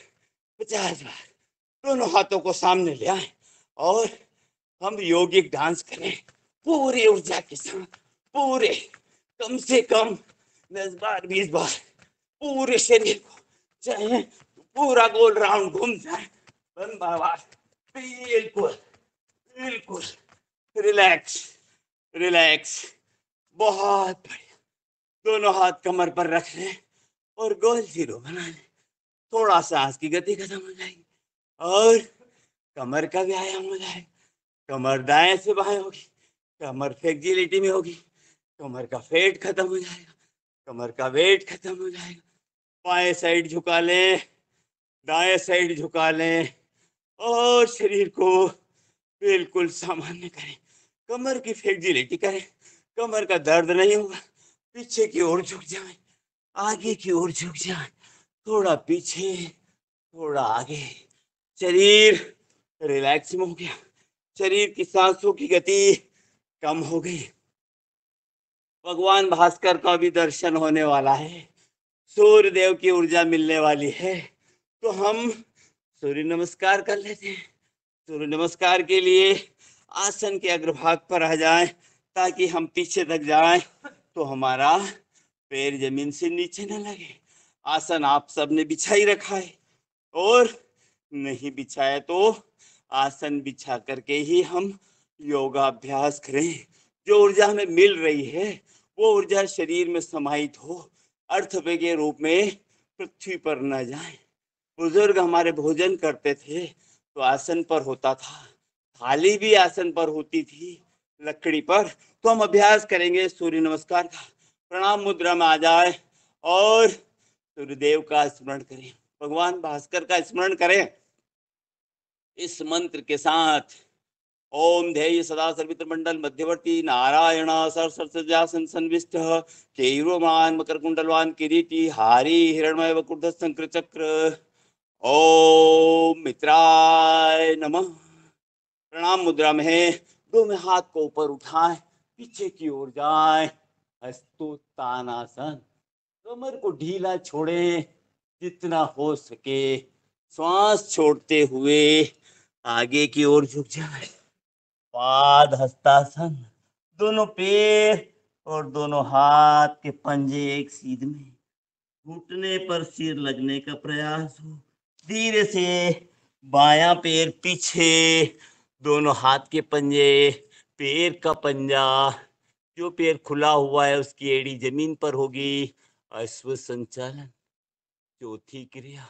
50 बार दोनों हाथों को सामने ले आए और हम योगिक डांस करें पूरी ऊर्जा के साथ। पूरे कम से कम 10 बार, 20 बार पूरे शरीर को, चाहे पूरा गोल राउंड घूम जाए, बिल्कुल बिल्कुल रिलैक्स, रिलैक्स। बहुत बढ़िया। दोनों हाथ कमर पर रख लें और गोल जीरो बना लें। थोड़ा सांस की गति खत्म हो जाएगी और कमर का व्यायाम हो जाएगा। कमर दाएं से बाएं होगी, कमर फ्लेक्सिबिलिटी में होगी, कमर का फेट खत्म हो जाएगा, कमर का वेट खत्म हो जाएगा। बाएं साइड झुका लें, दाएं साइड झुका लें और शरीर को बिल्कुल सामान्य करें। कमर की फ्लेक्सिबिलिटी करें, कमर का दर्द नहीं होगा। पीछे की ओर झुक जाएं, आगे की ओर झुक जाएं, थोड़ा पीछे, थोड़ा आगे। शरीर रिलैक्स हो गया, शरीर की सांसों की गति कम हो गई। भगवान भास्कर का भी दर्शन होने वाला है, सूर्य देव की ऊर्जा मिलने वाली है, तो हम सूर्य नमस्कार कर लेते हैं। सूर्य नमस्कार के लिए आसन के अग्रभाग पर आ जाएं, ताकि हम पीछे तक जाएं तो हमारा पैर जमीन से नीचे न लगे। आसन आप सबने बिछा ही रखा है, और नहीं बिछाया तो आसन बिछा करके ही हम योगाभ्यास करें। जो ऊर्जा हमें मिल रही है वो ऊर्जा शरीर में समाहित हो, अर्थव के रूप में पृथ्वी पर न जाए। बुजुर्ग हमारे भोजन करते थे तो आसन पर होता था, थाली भी आसन पर होती थी, लकड़ी पर। तो हम अभ्यास करेंगे सूर्य नमस्कार का। प्रणाम मुद्रा में आ जाए और सूर्यदेव का स्मरण करें, भगवान भास्कर का स्मरण करें। इस मंत्र के साथ ओम ध्येय सदा सर्वित्र मंडल मध्यवर्ती नारायण सरसर्जासन संविष्ट केयूरमान मकर कुंडलवान किरीटी हारी हिरण्मय वकुर्ध शंकर चक्र। ओम मित्राय नमः। प्रणाम मुद्रा में है, दो में हाथ को ऊपर उठाएं, पीछे की ओर जाएं, हस्तोत्तानासन। कमर को ढीला छोड़ें जितना हो सके, श्वास छोड़ते हुए आगे की ओर झुक जाएं। पाद हस्तासन, दोनों पैर और दोनों हाथ के पंजे एक सीध में, घुटने पर सिर लगने का प्रयास हो। धीरे से बायां पैर पीछे, दोनों हाथ के पंजे, पैर का पंजा, जो पैर खुला हुआ है उसकी एड़ी जमीन पर होगी। अश्व संचालन, चौथी क्रिया।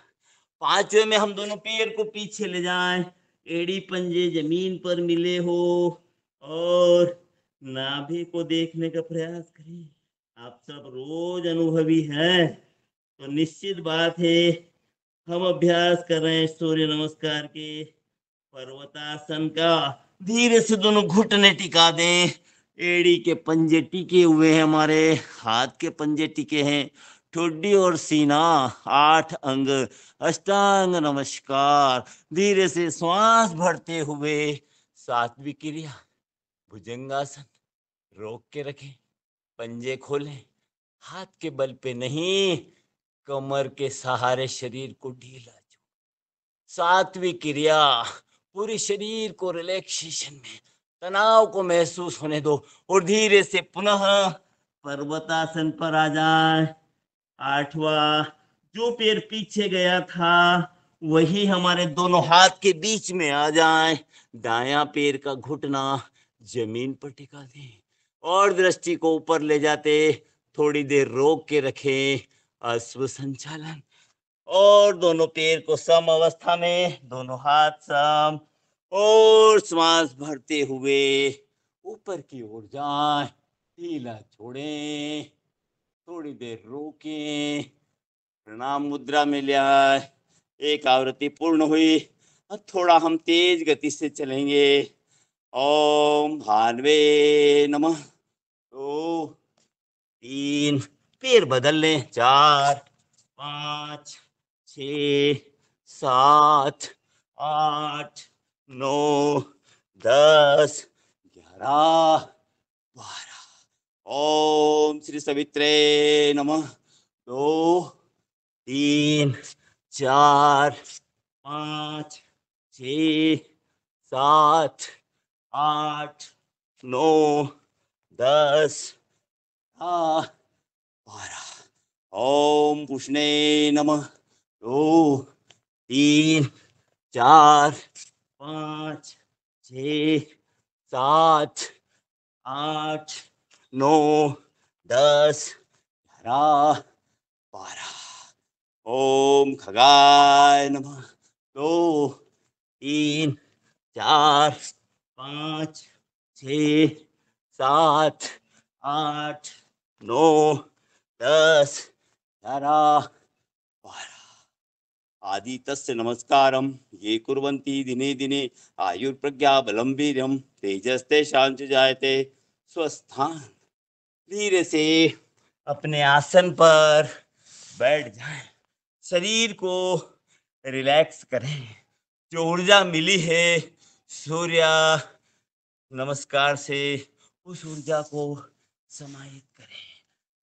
पांचवे में हम दोनों पैर को पीछे ले जाएं, एड़ी पंजे जमीन पर मिले हो, और नाभि को देखने का प्रयास करें। आप सब रोज अनुभवी हैं, तो निश्चित बात है हम अभ्यास कर रहे हैं सूर्य नमस्कार के, पर्वतासन का। धीरे से दोनों घुटने टिका दें, एड़ी के पंजे टिके हुए हैं, हमारे हाथ के पंजे टिके हैं, ठुड्डी और सीना, 8 अंग, अष्टांग नमस्कार। धीरे से श्वास भरते हुए सातवीं क्रिया भुजंगासन, रोक के रखें, पंजे खोलें, हाथ के बल पे नहीं, कमर के सहारे शरीर को ढीला छोड़। सातवीं क्रिया, पूरे शरीर को रिलैक्सेशन में, तनाव को महसूस होने दो, और धीरे से पुनः पर्वतासन पर आ जाए। आठवां, जो पैर पीछे गया था वही हमारे दोनों हाथ के बीच में आ जाए। दायां पैर का घुटना जमीन पर टिका दें, और दृष्टि को ऊपर ले जाते थोड़ी देर रोक के रखें। अश्व संचालन, और दोनों पैर को सम अवस्था में, दोनों हाथ सम, और श्वास भरते हुए ऊपर की ओर जाएं, ढीला छोड़ें, थोड़ी देर रोकें, प्रणाम मुद्रा में ले आए। एक आवृत्ति पूर्ण हुई, अब थोड़ा हम तेज गति से चलेंगे। ओम भानवे नमः। 2 3, पैर बदल लें, 4 5 6 7 8 9 10 11 12। ओम श्री सवित्रे नमः। 2 3 4 5 6 7 8 9 10 12। ओम पुष्णे नमः। 2 3 4 5 6 7 8 9 10 11 12। ओम खगाय नमः। 2 3 4 5 6 7 8 9 10 11 12। आदि तस्य नमस्कारम ये कुर्वन्ति दिने दिने आयुर्प्रज्ञा बलम वीर्यम तेजस्तेषां च जायते। स्वस्थान धीरे से अपने आसन पर बैठ जाएं, शरीर को रिलैक्स करें। जो ऊर्जा मिली है सूर्य नमस्कार से, उस ऊर्जा को समाहित करें।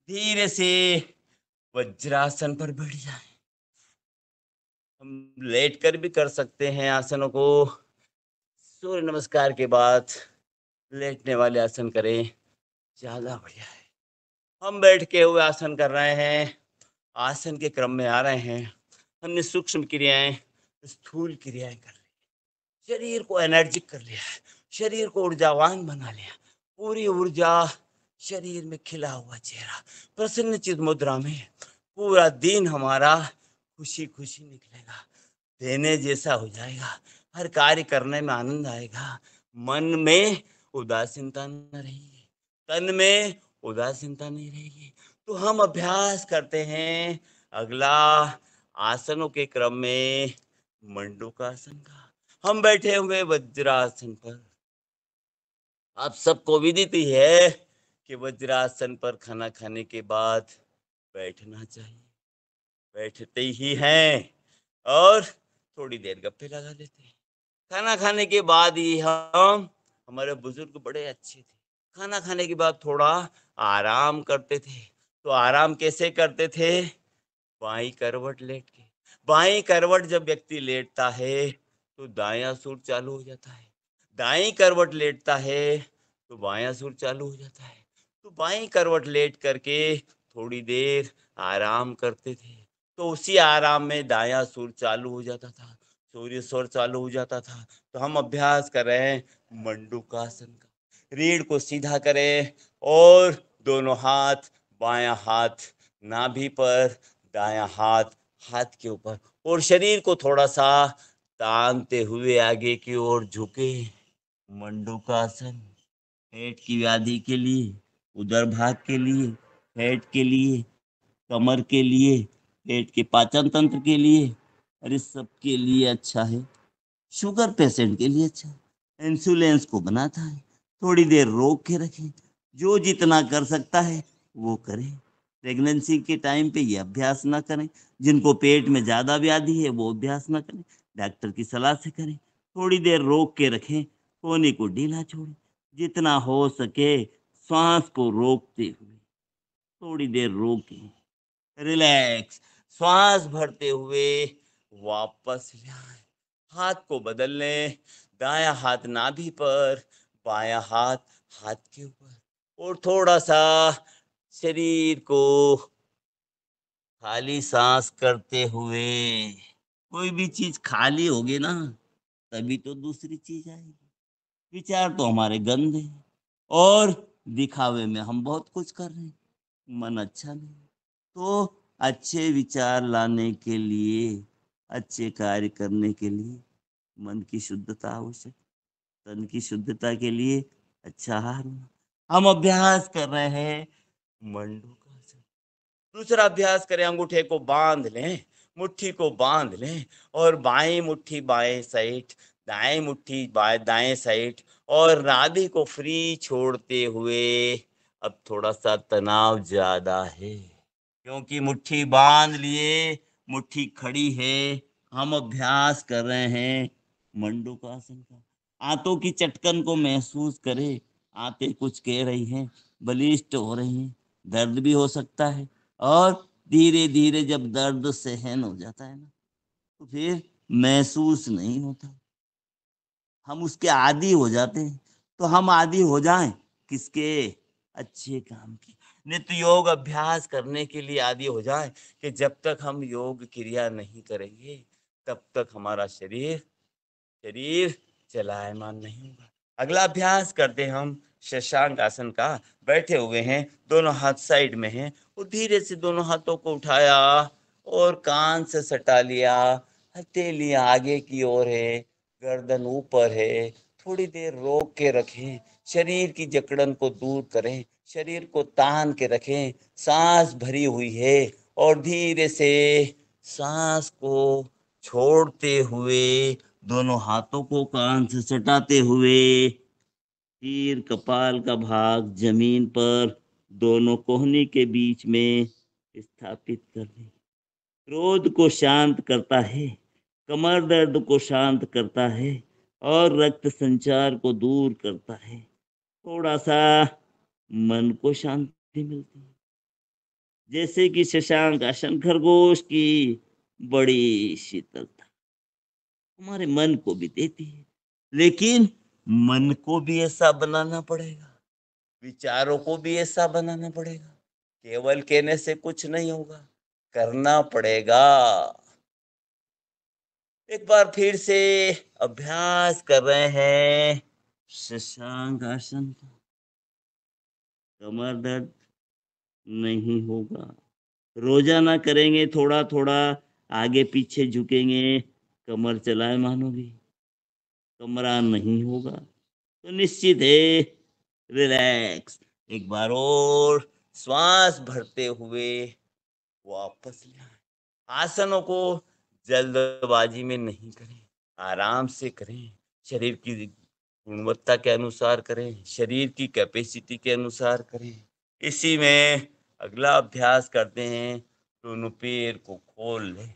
धीरे से वज्रासन पर बैठ जाएं। हम लेट कर भी कर सकते हैं आसनों को। सूर्य नमस्कार के बाद लेटने वाले आसन करें, ज्यादा बढ़िया है। हम बैठ के हुए आसन कर रहे हैं, आसन के क्रम में आ रहे हैं। हमने सूक्ष्म क्रियाएं, स्थूल क्रियाएं कर ली, शरीर को एनर्जिक कर लिया है, शरीर को ऊर्जावान बना लिया। पूरी ऊर्जा शरीर में, खिला हुआ चेहरा, प्रसन्नचित मुद्रा में पूरा दिन हमारा खुशी खुशी निकलेगा, देने जैसा हो जाएगा। हर कार्य करने में आनंद आएगा। मन में उदासीनता न रहेगी, तन में उदासीनता नहीं रहेगी। तो हम अभ्यास करते हैं अगला आसनों के क्रम में मंडूकासन का। हम बैठे हुए वज्रासन पर। आप सबको विदित ही है कि वज्रासन पर खाना खाने के बाद बैठना चाहिए। बैठते ही हैं और थोड़ी देर गप्पे लगा लेते हैं। खाना खाने के बाद ही हम, हमारे बुजुर्ग बड़े अच्छे थे, खाना खाने के बाद थोड़ा आराम करते थे। तो आराम कैसे करते थे? बाईं करवट लेट के। बाईं करवट जब व्यक्ति लेटता है तो दायां सुर चालू हो जाता है। दाईं करवट लेटता है तो बायां सुर चालू हो जाता है। तो बाईं करवट लेट करके थोड़ी देर आराम करते थे, तो उसी आराम में दायां सुर चालू हो जाता था, सूर्य स्वर चालू हो जाता था। तो हम अभ्यास कर रहे हैं मंडूकासन का। रीढ़ को सीधा करें और दोनों हाथ, बायां हाथ नाभि पर, दायां हाथ हाथ के ऊपर, और शरीर को थोड़ा सा तानते हुए आगे की ओर झुके। मंडूकासन पेट की व्याधि के लिए, उदर भाग के लिए, पेट के लिए, कमर के लिए, पेट के पाचन तंत्र के लिए, अरे सबके लिए अच्छा है। शुगर पेशेंट के लिए अच्छा है। इंसुलेंस को बनाता है। थोड़ी देर रोक के रखें। जो जितना कर सकता है वो करें। प्रेगनेंसी के टाइम पे ये अभ्यास ना करें। जिनको पेट में ज्यादा व्याधि है वो अभ्यास ना करें, डॉक्टर की सलाह से करें। थोड़ी देर रोक के रखें, कोहनी को ढीला छोड़ें। जितना हो सके श्वास को रोकते हुए थोड़ी देर रोकें, रिलैक्स, श्वास भरते हुए वापस ले आए। हाथ को बदल लें, दायां हाथ नाभि पर, बायां हाथ हाथ के ऊपर, और थोड़ा सा शरीर को खाली सांस करते हुए। कोई भी चीज खाली होगी ना, तभी तो दूसरी चीज आएगी। विचार तो हमारे गंदे हैं और दिखावे में हम बहुत कुछ कर रहे हैं, मन अच्छा नहीं। तो अच्छे विचार लाने के लिए, अच्छे कार्य करने के लिए मन की शुद्धता आवश्यक, तन की शुद्धता के लिए अच्छा आहार होना। हम अभ्यास कर रहे हैं मंडू का। दूसरा अभ्यास करें, अंगूठे को बांध लें, मुट्ठी को बांध लें, और बाएं मुट्ठी बाएं साइड, दाएं मुट्ठी दाएं साइड, और नाभि को फ्री छोड़ते हुए। अब थोड़ा सा तनाव ज्यादा है क्योंकि मुट्ठी बांध लिए, मुट्ठी खड़ी है। हम अभ्यास कर रहे हैं मंडूकासन का। आंतों की चटकन को महसूस करें। आंतें कुछ कह रही हैं, बलिष्ठ हो रही हैं, दर्द भी हो सकता है। और धीरे धीरे जब दर्द सहन हो जाता है ना, तो फिर महसूस नहीं होता, हम उसके आदी हो जाते हैं। तो हम आदी हो जाएं किसके? अच्छे काम की। नित्य योग अभ्यास करने के लिए आदी हो जाएं कि जब तक हम योग क्रिया नहीं करेंगे तब तक हमारा शरीर शरीर चलायमान नहीं होगा। अगला अभ्यास करते हैं हम शशांक आसन का। बैठे हुए हैं, दोनों हाथ साइड में हैं, और धीरे से दोनों हाथों को उठाया और कान से सटा लिया। हथेलियां आगे की ओर है, गर्दन ऊपर है। थोड़ी देर रोक के रखें, शरीर की जकड़न को दूर करें, शरीर को तान के रखें। सांस भरी हुई है और धीरे से सांस को छोड़ते हुए, दोनों हाथों को कान से सटाते हुए, सिर कपाल का भाग जमीन पर दोनों कोहनी के बीच में स्थापित कर लें। क्रोध को शांत करता है, कमर दर्द को शांत करता है और रक्त संचार को दूर करता है। थोड़ा सा मन को शांति मिलती है, जैसे कि शशांक आसन खरगोश की बड़ी शीतलता हमारे मन को भी देती है। लेकिन मन को भी ऐसा बनाना पड़ेगा, विचारों को भी ऐसा बनाना पड़ेगा। केवल कहने से कुछ नहीं होगा, करना पड़ेगा। एक बार फिर से अभ्यास कर रहे हैं शशांक आसन का। कमर दर्द नहीं होगा। रोजाना करेंगे, थोड़ा थोड़ा आगे पीछे झुकेंगे, कमर चलाए मानोगे, कमरा नहीं होगा। तो निश्चित है, रिलैक्स। एक बार और श्वास भरते हुए वापस ले आए। आसनों को जल्दबाजी में नहीं करें, आराम से करें, शरीर की गुणवत्ता के अनुसार करें, शरीर की कैपेसिटी के अनुसार करें। इसी में अगला अभ्यास करते हैं, दोनों पैर को खोल लें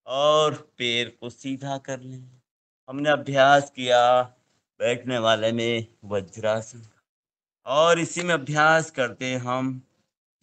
और पैर को सीधा कर लें। हमने अभ्यास किया बैठने वाले में वज्रासन, और इसी में अभ्यास करते हैं हम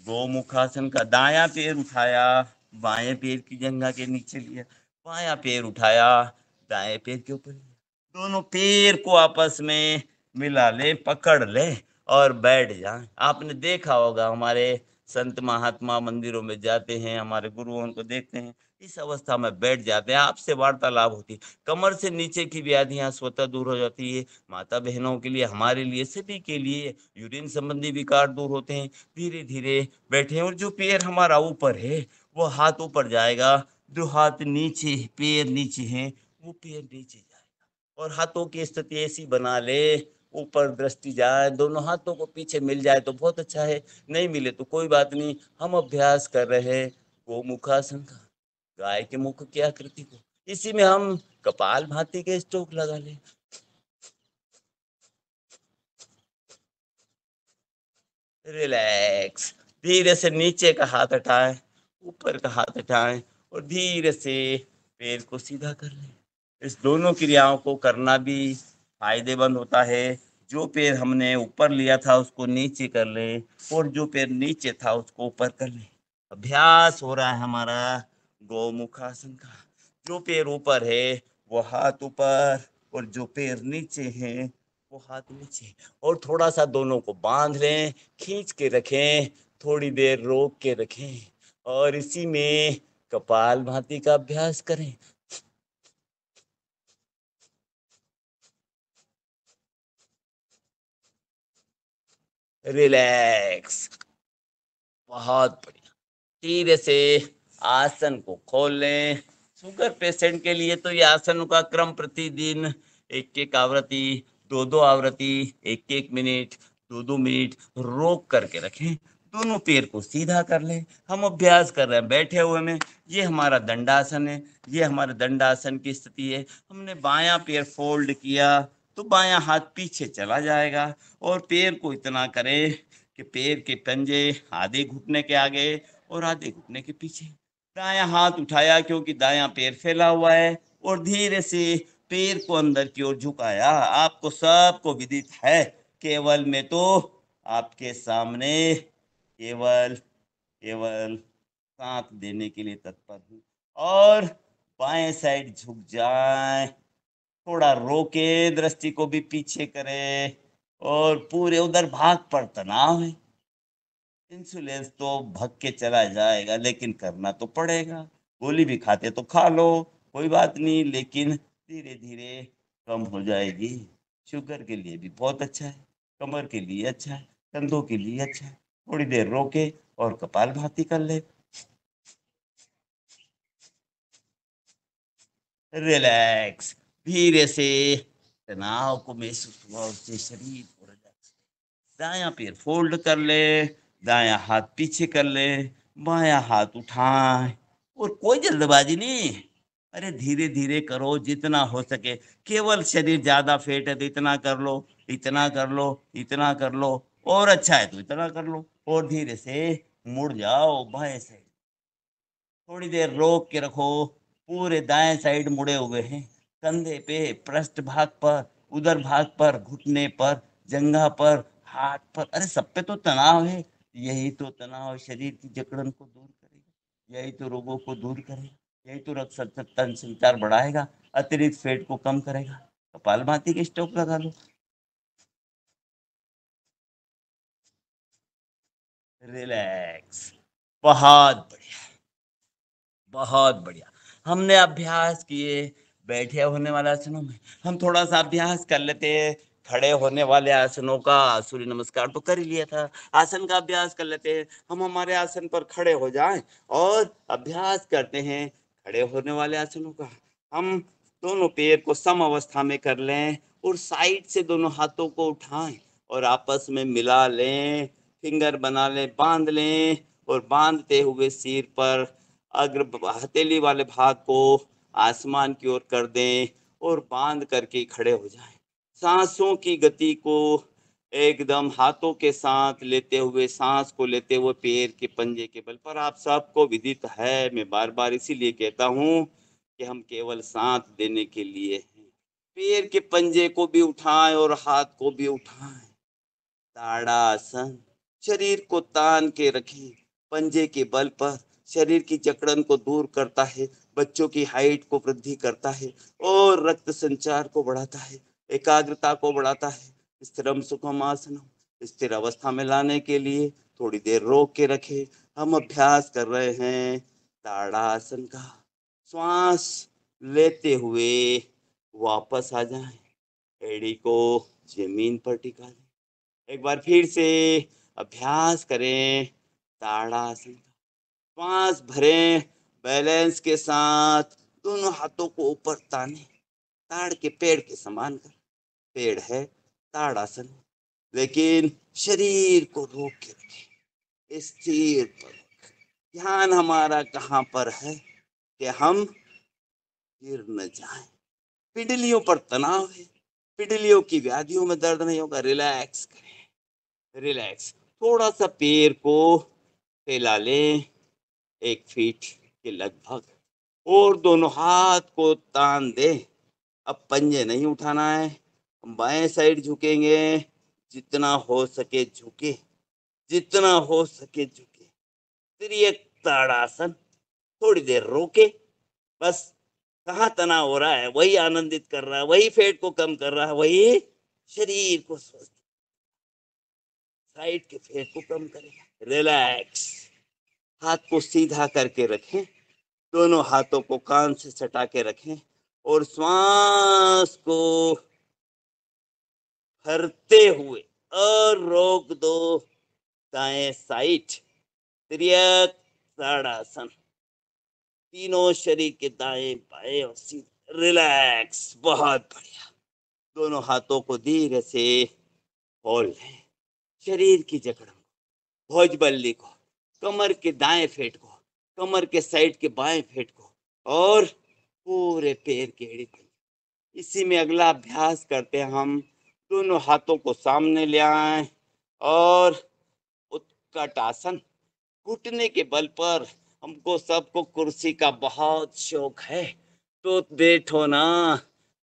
गोमुखासन का। दायां पैर उठाया, बाएं पैर की जंघा के नीचे लिया, बायां पैर उठाया, दाएं पैर के ऊपर लिया। दोनों पैर को आपस में मिला ले, पकड़ ले और बैठ जाए। आपने देखा होगा, हमारे संत महात्मा मंदिरों में जाते हैं, हमारे गुरुओं को देखते हैं, इस अवस्था में बैठ जाते हैं, आपसे वार्तालाप होती है। कमर से नीचे की व्याधियां स्वतः दूर हो जाती है। माता बहनों के लिए, हमारे लिए, सभी के लिए यूरिन संबंधी विकार दूर होते हैं। धीरे धीरे बैठे, और जो पैर हमारा ऊपर है वो हाथ ऊपर जाएगा, जो हाथ नीचे, पैर नीचे हैं वो पैर नीचे जाएगा। और हाथों की स्थिति ऐसी बना ले, ऊपर दृष्टि जाए, दोनों हाथों को पीछे मिल जाए तो बहुत अच्छा है, नहीं मिले तो कोई बात नहीं। हम अभ्यास कर रहे हैं गोमुखासन का, गाय के मुख की आकृति को। इसी में हम कपाल भाती के स्ट्रोक लगा ले। रिलैक्स। धीरे से नीचे का हाथ हटाएं, ऊपर का हाथ हटाएं और धीरे से पैर को सीधा कर लें। इस दोनों क्रियाओं को करना भी फायदेमंद होता है। जो पैर हमने ऊपर लिया था उसको नीचे कर लें, और जो पैर नीचे था उसको ऊपर कर लें। अभ्यास हो रहा है हमारा गौमुखासन का। जो पैर ऊपर है वो हाथ ऊपर, और जो पैर नीचे हैं वो हाथ नीचे। और थोड़ा सा दोनों को बांध लें, खींच के रखें, थोड़ी देर रोक के रखें, और इसी में कपाल भाती का अभ्यास करें। रिलैक्स। बहुत बढ़िया। धीरे से आसन को खोल लें। शुगर पेशेंट के लिए तो ये आसनों का क्रम प्रतिदिन एक एक आवृत्ति, दो दो आवृत्ति, एक एक मिनट, दो दो मिनट रोक करके रखें। दोनों पैर को सीधा कर लें। हम अभ्यास कर रहे हैं बैठे हुए में। ये हमारा दंडासन है, ये हमारे दंडासन की स्थिति है। हमने बायां पैर फोल्ड किया तो बायां हाथ पीछे चला जाएगा, और पैर को इतना करें कि पैर के पंजे आधे घुटने के आगे और आधे घुटने के पीछे। दायां हाथ उठाया क्योंकि दायां पैर फैला हुआ है, और धीरे से पैर को अंदर की ओर झुकाया। आपको सबको विदित है, केवल मैं तो आपके सामने केवल केवल साथ देने के लिए तत्पर हूँ। और बाएं साइड झुक जाए, थोड़ा रोके, दृष्टि को भी पीछे करे, और पूरे उधर भाग पर तनाव है। इंसुलेंस तो भग के चला जाएगा, लेकिन करना तो पड़ेगा। गोली भी खाते तो खा लो, कोई बात नहीं, लेकिन धीरे धीरे कम हो जाएगी। शुगर के लिए भी बहुत अच्छा है, कमर के लिए अच्छा है, कंधों के लिए अच्छा है। थोड़ी देर रोके और कपालभाति कर ले। रिलैक्स। धीरे से तनाव को महसूस हुआ, उससे शरीर को रिलैक्स। दायां पैर फोल्ड कर ले, दायां हाथ पीछे कर ले, बायां हाथ उठाए, और कोई जल्दबाजी नहीं, अरे धीरे धीरे करो जितना हो सके। केवल शरीर ज्यादा फेट है तो इतना कर लो, इतना कर लो, इतना कर लो, और अच्छा है तो इतना कर लो, और धीरे से मुड़ जाओ बाएं साइड। थोड़ी देर रोक के रखो। पूरे दाएं साइड मुड़े हुए हैं, कंधे पे, पृष्ठ भाग पर, उदर भाग पर, घुटने पर, जंघा पर, हाथ पर। अरे सब पे तो तनाव है। यही तो तनाव शरीर की जकड़न को दूर करेगा, यही तो रोगों को दूर करेगा, यही तो तन संचार बढ़ाएगा, अतिरिक्त फेट को कम करेगा। कपालभाति के स्ट्रोक लगा लो। रिलैक्स। बहुत बढ़िया, बहुत बढ़िया। हमने अभ्यास किए बैठे होने वाले आसनों में, हम थोड़ा सा अभ्यास कर लेते हैं खड़े होने वाले आसनों का। सूर्य नमस्कार तो कर ही लिया था, आसन का अभ्यास कर लेते हैं। हम हमारे आसन पर खड़े हो जाएं और अभ्यास करते हैं खड़े होने वाले आसनों का। हम दोनों पैर को सम अवस्था में कर लें और साइड से दोनों हाथों को उठाएं और आपस में मिला लें, फिंगर बना लें, बांध लें, और बांधते हुए सिर पर अग्र हथेली वाले भाग को आसमान की ओर कर दें और बांध करके खड़े हो जाएं। सांसों की गति को एकदम हाथों के साथ लेते हुए, सांस को लेते हुए पैर के पंजे के बल पर। आप सबको विदित है, मैं बार बार इसीलिए कहता हूँ कि हम केवल साथ देने के लिए हैं। पैर के पंजे को भी उठाएं और हाथ को भी उठाएं। ताड़ासन। शरीर को तान के रखें, पंजे के बल पर। शरीर की जकड़न को दूर करता है, बच्चों की हाइट को वृद्धि करता है और रक्त संचार को बढ़ाता है, एकाग्रता को बढ़ाता है। स्थिरम सुखम आसनम, स्थिर अवस्था में लाने के लिए थोड़ी देर रोक के रखें। हम अभ्यास कर रहे हैं ताड़ासन का। श्वास लेते हुए वापस आ जाएं, एड़ी को जमीन पर टिका दें। एक बार फिर से अभ्यास करें ताड़ासन का। श्वास भरें बैलेंस के साथ, दोनों हाथों को ऊपर ताने, ताड़ के पेड़ के समान कर। पेड़ है ताड़ासन, लेकिन शरीर को रोक के रखें, स्थिर पर। ध्यान हमारा कहाँ पर है कि हम गिर न जाएं। पिंडलियों पर तनाव है, पिंडलियों की व्याधियों में दर्द नहीं होगा। रिलैक्स करें, रिलैक्स। थोड़ा सा पैर को फैला लें 1 फीट के लगभग, और दोनों हाथ को तान दें। अब पंजे नहीं उठाना है, हम बाएं साइड झुकेंगे। जितना हो सके झुके, जितना हो सके झुके। फिर ये ताड़ासन, थोड़ी देर रोके। बस कहाँ तनाव हो रहा है वही आनंदित कर रहा है, वही फेट को कम कर रहा है, वही शरीर को स्वस्थ, साइड के फेट को कम करेगा। रिलैक्स। हाथ को सीधा करके रखें, दोनों हाथों को कान से सटा के रखें और श्वास को भरते हुए और रोक दो दाएं साइड। त्रियक ताड़ासन, तीनों शरीर के दाएं बाएं और सीधे। रिलैक्स। बहुत बढ़िया। दोनों हाथों को धीरे से खोल लें, शरीर की जकड़न को, भुजबल्ली को, कमर के दाएं फेट को, कमर के साइड के बाएं फेट को, और पूरे पैर के एड़ी को। इसी में अगला अभ्यास करते हैं हम। दोनों हाथों को सामने ले आए और उत्कट आसन। घुटने के बल पर। हमको सबको कुर्सी का बहुत शौक है, तो बैठो ना।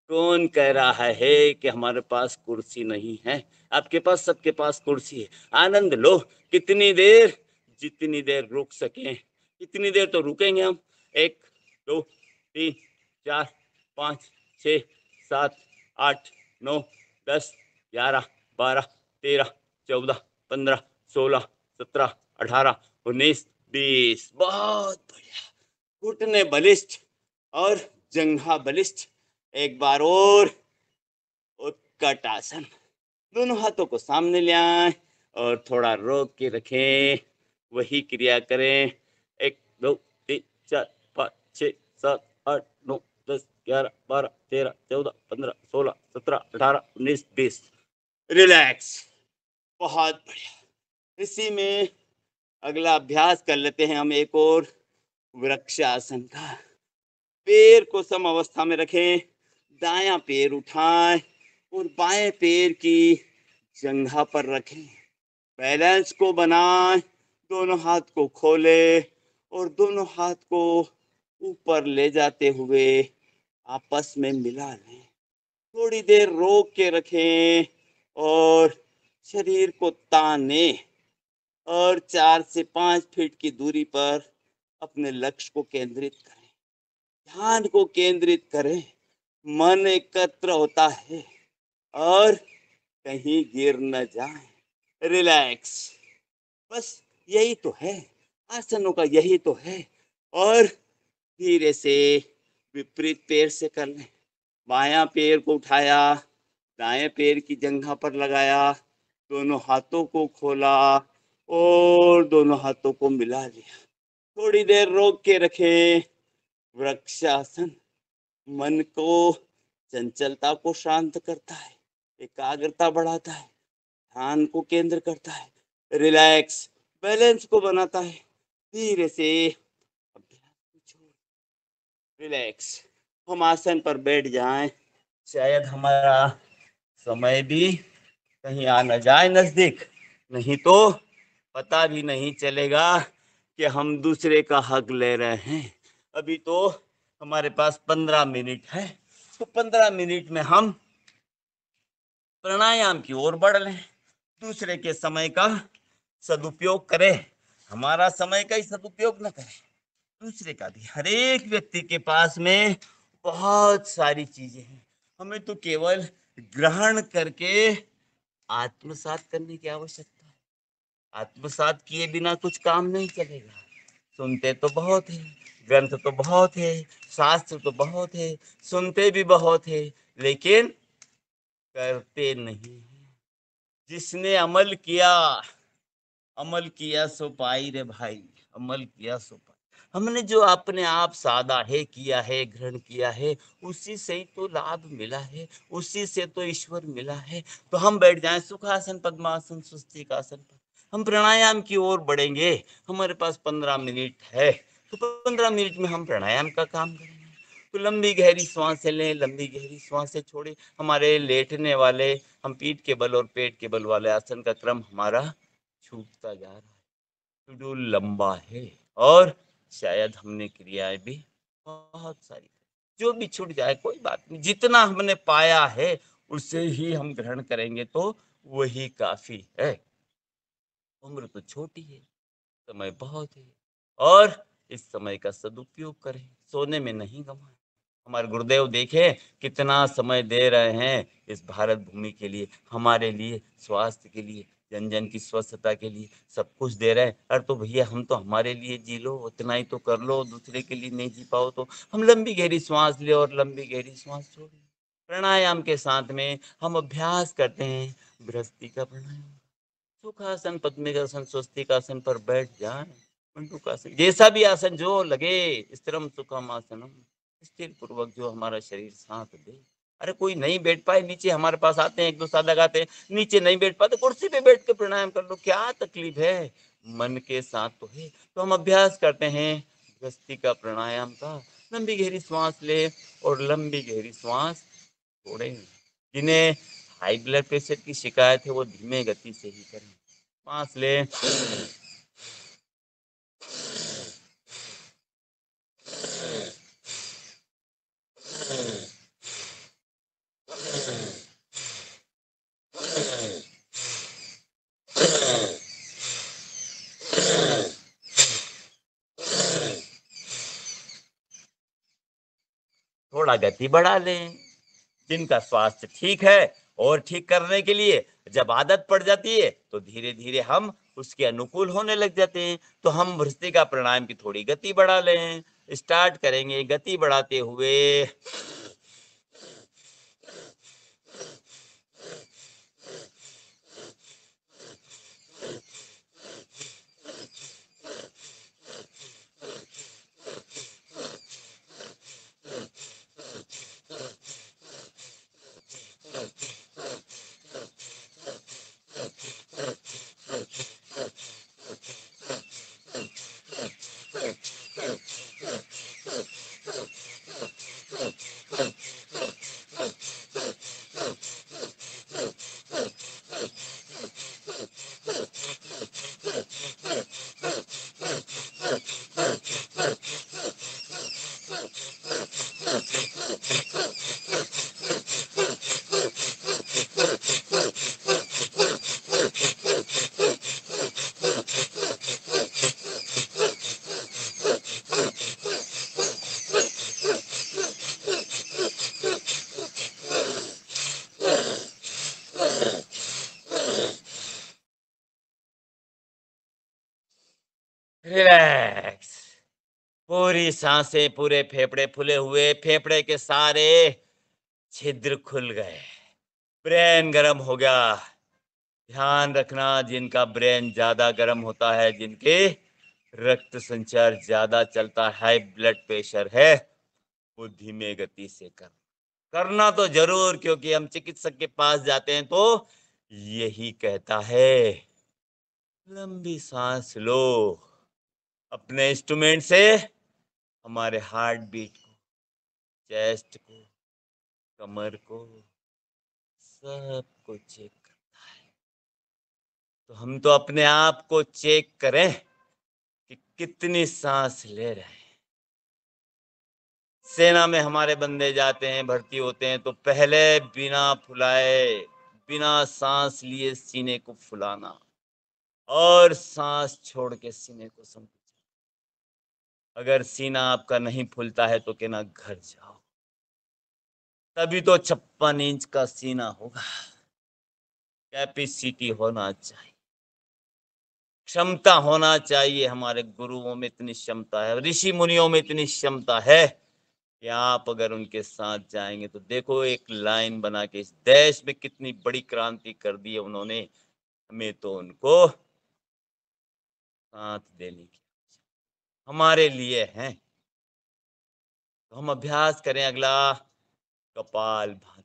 कौन कह रहा है कि हमारे पास कुर्सी नहीं है? आपके पास, सबके पास कुर्सी है। आनंद लो, कितनी देर, जितनी देर रुक सके इतनी देर तो रुकेंगे हम। 1 2 3 4 5 6 7 8 9 10 11 12 13 14 15 16 17 18 19 20। बहुत बढ़िया। घुटने बलिष्ठ और जंघा बलिष्ठ। एक बार और उत्कट आसन। दोनों हाथों को सामने ले आए और थोड़ा रोक के रखें, वही क्रिया करें। 1 2 3 4 5 6 7 8 9 10 11 12 13 14 15 16 17 18 19 रिलैक्स। बहुत बढ़िया। इसी में अगला अभ्यास कर लेते हैं हम एक और, वृक्ष आसन का। पैर को सम अवस्था में रखें, दायां पैर उठाएं और बाएं पैर की जंघा पर रखें। बैलेंस को बनाएं, दोनों हाथ को खोलें और दोनों हाथ को ऊपर ले जाते हुए आपस में मिला लें। थोड़ी देर रोक के रखें और शरीर को ताने और 4 से 5 फीट की दूरी पर अपने लक्ष्य को केंद्रित करें। ध्यान को केंद्रित करें। मन एकत्र होता है और कहीं गिर न जाए। रिलैक्स। बस यही तो है, आसनों का यही तो है। और धीरे से विपरीत पैर से कर लें। बायां पैर को उठाया, दाएं पैर की जंघा पर लगाया, दोनों हाथों को खोला और दोनों हाथों को मिला लिया। थोड़ी देर रोक के रखें। वृक्षासन मन को, चंचलता को शांत करता है, एकाग्रता बढ़ाता है, ध्यान को केंद्र करता है, रिलैक्स, बैलेंस को बनाता है। धीरे से अभ्यास को छोड़, रिलैक्स। हम आसन पर बैठ जाएं। शायद हमारा समय भी कहीं आ न जाए नजदीक, नहीं तो पता भी नहीं चलेगा कि हम दूसरे का हक ले रहे हैं। अभी तो हमारे पास 15 मिनट है, तो 15 मिनट में हम प्राणायाम की ओर बढ़ लें। दूसरे के समय का सदुपयोग करें, हमारा समय का ही सदुपयोग न करें, दूसरे का भी। हर एक व्यक्ति के पास में बहुत सारी चीजें हैं, हमें तो केवल ग्रहण करके आत्मसात करने की आवश्यकता है। आत्मसात किए बिना कुछ काम नहीं चलेगा। सुनते तो बहुत है, ग्रंथ तो बहुत है, शास्त्र तो बहुत है, सुनते भी बहुत है, लेकिन करते नहीं। जिसने अमल किया सो पाई रे भाई, अमल किया सो पाई। हमने जो अपने आप साधा है, किया है, ग्रहण किया है, उसी से ही तो लाभ मिला है, उसी से तो ईश्वर मिला है। तो हम बैठ जाएं सुखासन, पद्मासन, स्वस्तिकासन पर। हम प्राणायाम की ओर बढ़ेंगे। हमारे पास 15 मिनट है, तो 15 मिनट में हम प्राणायाम का काम करेंगे। तो लंबी गहरी सांसें लें, लंबी गहरी सांसें छोड़ें। हमारे लेटने वाले, हम पीठ के बल और पेट के बल वाले आसन का क्रम हमारा छूटता जा रहा है। शेड्यूल लंबा है और शायद हमने क्रियाएं भी बहुत सारी, जो भी छूट जाए कोई बात नहीं। जितना हमने पाया है उसे ही हम ग्रहण करेंगे तो वही काफी है। उम्र तो छोटी है, समय बहुत है और इस समय का सदुपयोग करें, सोने में नहीं गवाएं। हमारे गुरुदेव देखें कितना समय दे रहे हैं इस भारत भूमि के लिए, हमारे लिए, स्वास्थ्य के लिए, जन जन की स्वस्थता के लिए, सब कुछ दे रहे हैं। अरे तो भैया हम तो हमारे लिए जी लो, उतना ही तो कर लो, दूसरे के लिए नहीं जी पाओ तो। हम लंबी गहरी श्वास ले और लंबी गहरी श्वास छोड़ें। प्राणायाम के साथ में हम अभ्यास करते हैं बृहस्पति का प्राणायाम, सुखासन, पद्मिकासन, स्वस्तिकासन पर बैठ जाएं। मंडूकासन, जैसा भी आसन जो लगे, स्थिरम सुखम आसनम, स्थिर पूर्वक जो हमारा शरीर साथ दे। अरे कोई नहीं बैठ पाए, नीचे हमारे पास आते हैं, एक दो साल लगाते हैं, नीचे नहीं बैठ पाते, कुर्सी पे बैठ के प्राणायाम कर लो, क्या तकलीफ है। मन के साथ तो है। तो हम अभ्यास करते हैं गृहस्थी का, प्राणायाम का। लंबी गहरी श्वास ले और लंबी गहरी श्वास छोड़ें। जिन्हें हाई ब्लड प्रेशर की शिकायत है वो धीमे गति से ही करें। सांस ले, थोड़ा गति बढ़ा लें। जिनका स्वास्थ्य ठीक है और ठीक करने के लिए जब आदत पड़ जाती है तो धीरे धीरे हम उसके अनुकूल होने लग जाते हैं। तो हम भ्रष्टिका प्राणायाम की थोड़ी गति बढ़ा लें। स्टार्ट करेंगे गति बढ़ाते हुए। रिलैक्स। पूरी सांसें, पूरे फेफड़े फूले हुए, फेफड़े के सारे छिद्र खुल गए, ब्रेन गर्म हो गया। ध्यान रखना, जिनका ब्रेन ज्यादा गर्म होता है, जिनके रक्त संचार ज्यादा चलता है, हाई ब्लड प्रेशर है, वो धीमे गति से करना तो जरूर, क्योंकि हम चिकित्सक के पास जाते हैं तो यही कहता है, लंबी सांस लो। अपने इंस्ट्रूमेंट से हमारे हार्ट बीट को, चेस्ट को, कमर को, सबको चेक करता है। तो हम तो अपने आप को चेक करें कि कितनी सांस ले रहे हैं। सेना में हमारे बंदे जाते हैं, भर्ती होते हैं, तो पहले बिना फुलाए, बिना सांस लिए सीने को फुलाना, और सांस छोड़ के सीने को संकुचना। अगर सीना आपका नहीं फूलता है तो कहना घर जाओ। तभी तो 56 इंच का सीना होगा। कैपेसिटी होना चाहिए, क्षमता होना चाहिए। हमारे गुरुओं में इतनी क्षमता है, ऋषि मुनियों में इतनी क्षमता है कि आप अगर उनके साथ जाएंगे तो देखो, एक लाइन बना के इस देश में कितनी बड़ी क्रांति कर दी है उन्होंने। हमें तो उनको साथ देने की हमारे लिए है। तो हम अभ्यास करें अगला, कपाल भाती।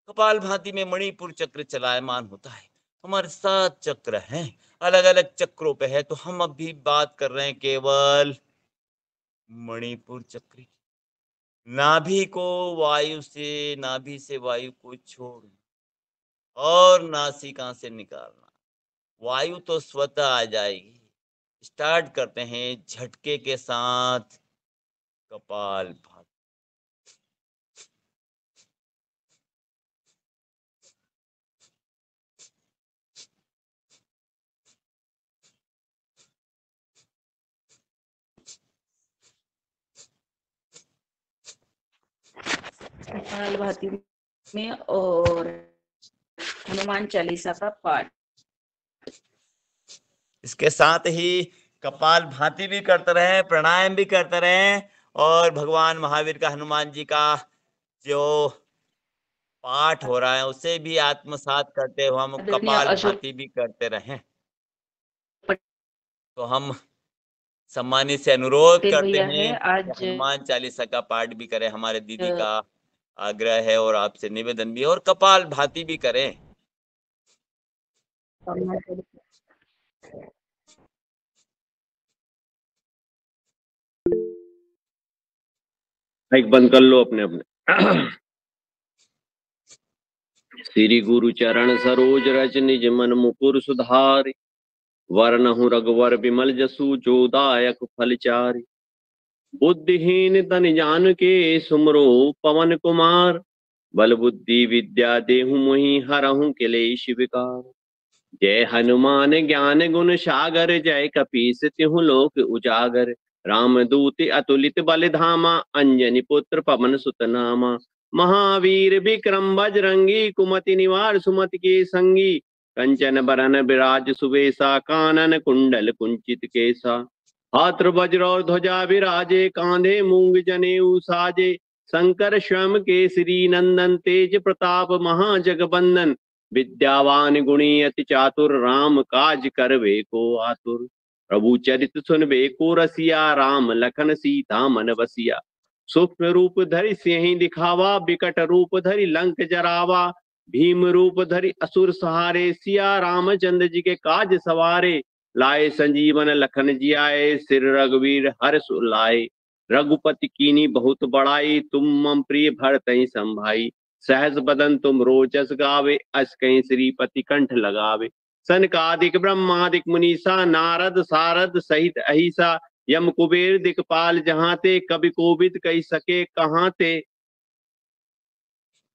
कपाल भाती में मणिपुर चक्र चलायमान होता है। हमारे 7 चक्र हैं, अलग अलग चक्रों पे है, तो हम अभी बात कर रहे हैं केवल मणिपुर चक्र की। नाभि को वायु से, नाभि से वायु को छोड़ना और नासिका से निकालना। वायु तो स्वतः आ जाएगी। स्टार्ट करते हैं झटके के साथ, कपाल भाती। कपाल भाती में और हनुमान चालीसा का पाठ। इसके साथ ही कपाल भाती भी करते रहे, प्राणायाम भी करते रहे, और भगवान महावीर का, हनुमान जी का जो पाठ हो रहा है उसे भी आत्मसात करते हुए हम आदरणीय कपाल अशोक भाती भी करते रहें। तो हम सम्मानित से अनुरोध पटेल करते भैया है हैं कि आज हनुमान चालीसा का पाठ भी करें। हमारे दीदी का आग्रह है और आपसे निवेदन भी है, और कपाल भाती भी करें। माइक बंद कर लो अपने अपने। श्री गुरु चरण सरोज रज निज मन मुकुर सुधारि, वरनहु रघुवर विमल जसु जो दायक फल चारि। बुद्धिहीन तन जानिके सुमरो पवन कुमार, बल बुद्धि विद्या देहु मोहि हरहु क्लेश विकार। जय हनुमान ज्ञान गुण सागर, जय कपीस तिहु लोक उजागर। रामदूत अतुलित बल धामा, अंजनी पुत्र पवन सुत नामा। महावीर विक्रम बजरंगी, कुमति निवार सुमति के संगी। कंचन बरन विराज सुवेशा, कानन कुंडल कुंचित केसा। हाथ वज्र और ध्वजा विराजे, कांधे मूंग जनेऊ साजे। शंकर स्वयं केसरी नंदन, तेज प्रताप महाजगबंदन। विद्यावान गुणी अति चातुर, राम काज करवे को आतुर। प्रभु चरित सुनबे को रसिया, राम लखन सीता मन बसिया। सूक्ष्म रूप धरि सिंहि दिखावा, विकट रूप धरि लंक जरावा। भीम रूप धरि असुर सहारे, सिया रामचंद्र जी के काज सवारे। लाए संजीवन लखन जियाए, सिर रघुवीर हर्ष लाए। रघुपति कीनी बहुत बड़ाई, तुम मम प्रिय भरतहि संभाई। सहस बदन तुम रोचस गावे, अस कहीं श्रीपति कंठ लगावे। सनकादिक ब्रह्मादिक मुनीसा, नारद सारद सहित अहिसा। यम कुबेर दिक्पाल जहाँ ते, कवि कोविद कही सके कहाँ ते।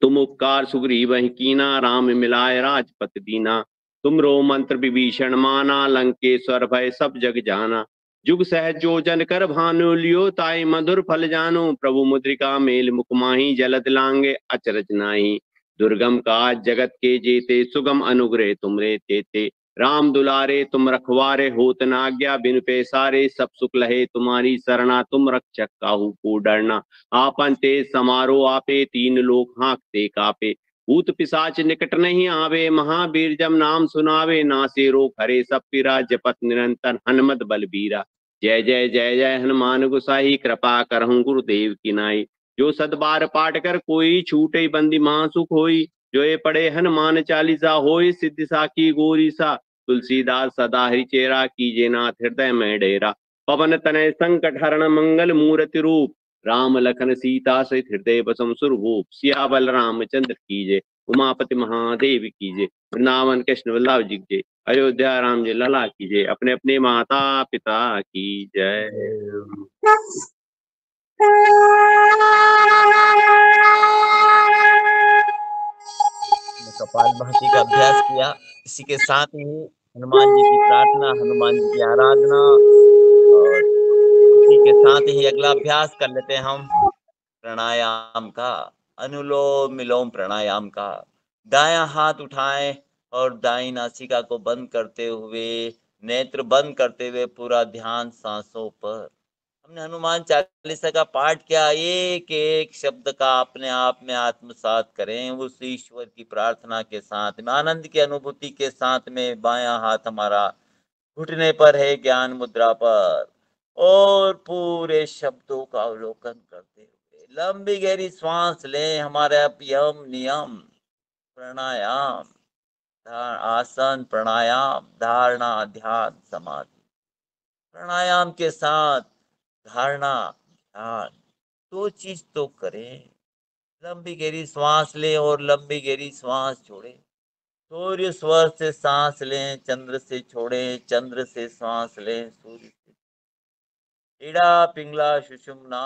तुम उपकार सुग्रीव ही कीना, राम मिलाए राजपत दीना। तुमरो मंत्र विभीषण माना, लंकेश्वर भय सब जग जाना। जुग सहज जो जन कर भानु, लियो ताई मधुर फल जानु। प्रभु मुद्रिका मेल मुख माही, जलद लांगे अचरज नाही। दुर्गम काज जगत के जेते, सुगम अनुग्रह तुमरे तेते। राम दुलारे तुम रखवारे होत न आज्ञा, बिन पैसारे सब सुख लहे तुम्हारी सरना, तुम रक्षक काहू को डरना। आपन तेज समारो आपे, तीन लोक हाँकते कापे, भूत पिशाच निकट नहीं आवे, महावीर जब नाम सुनावे, नासे रोग हरे सब पीरा, जपत निरंतर हनुमत बलबीरा। जय जय जय जय हनुमान गुसाई, कृपा करहु गुरुदेव की नाई। जो सदबार पाठ कर कोई, छूटे बंदी महासुख होई। जो ये पढ़े हनुमान चालीसा, होई सिद्धि साखी गोरी सा। तुलसीदास सदा हरिचेरा, कीजे नाथ हृदय में डेरा। पवन तनय संकट हरण, मंगल मूर्ति रूप, राम लखन सीता सहित हृदय बसम सुरभूप। सियावल रामचंद्र की जय, उमापति महादेव की जय, वृंदावन कृष्ण वल्लभ जी की जय, अयोध्या राम जी लला की जय, अपने अपने माता पिता की जय। कपाल भाती का अभ्यास किया। इसी के साथ ही हनुमान जी की प्रार्थना, हनुमान जी की आराधना, और इसी के साथ ही अगला अभ्यास कर लेते हैं हम प्राणायाम का, अनुलोम विलोम प्राणायाम का। दायां हाथ उठाएं और दाई नासिका को बंद करते हुए, नेत्र बंद करते हुए पूरा ध्यान सांसों पर। हमने हनुमान चालीसा का पाठ किया, एक एक शब्द का अपने आप में आत्मसात करें, उस ईश्वर की प्रार्थना के साथ में, आनंद की अनुभूति के साथ में। बायां हाथ हमारा घुटने पर है, ज्ञान मुद्रा पर, और पूरे शब्दों का अवलोकन करते हुए लंबी गहरी श्वास लें। हमारा यम नियम प्राणायाम, आसन प्राणायाम, धारणा ध्यान समाधि। प्राणायाम के साथ धारणा ध्यान, दो चीज तो करें। लंबी गहरी श्वास लें और लंबी गहरी श्वास छोड़ें। सूर्य स्वर से सांस लें, चंद्र से छोड़ें, चंद्र से सांस लें, सूर्य से। इड़ा पिंगला सुषुम्ना,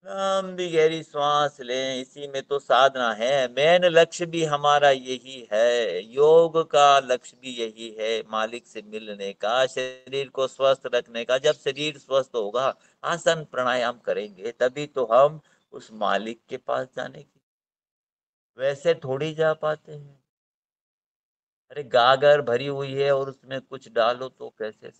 लंबी गहरी श्वास लें। इसी में तो साधना है, मेन लक्ष्य भी हमारा यही है, योग का लक्ष्य भी यही है, मालिक से मिलने का, शरीर को स्वस्थ रखने का। जब शरीर स्वस्थ होगा, आसन प्राणायाम करेंगे, तभी तो हम उस मालिक के पास जाने की, वैसे थोड़ी जा पाते हैं। अरे गागर भरी हुई है और उसमें कुछ डालो तो कैसे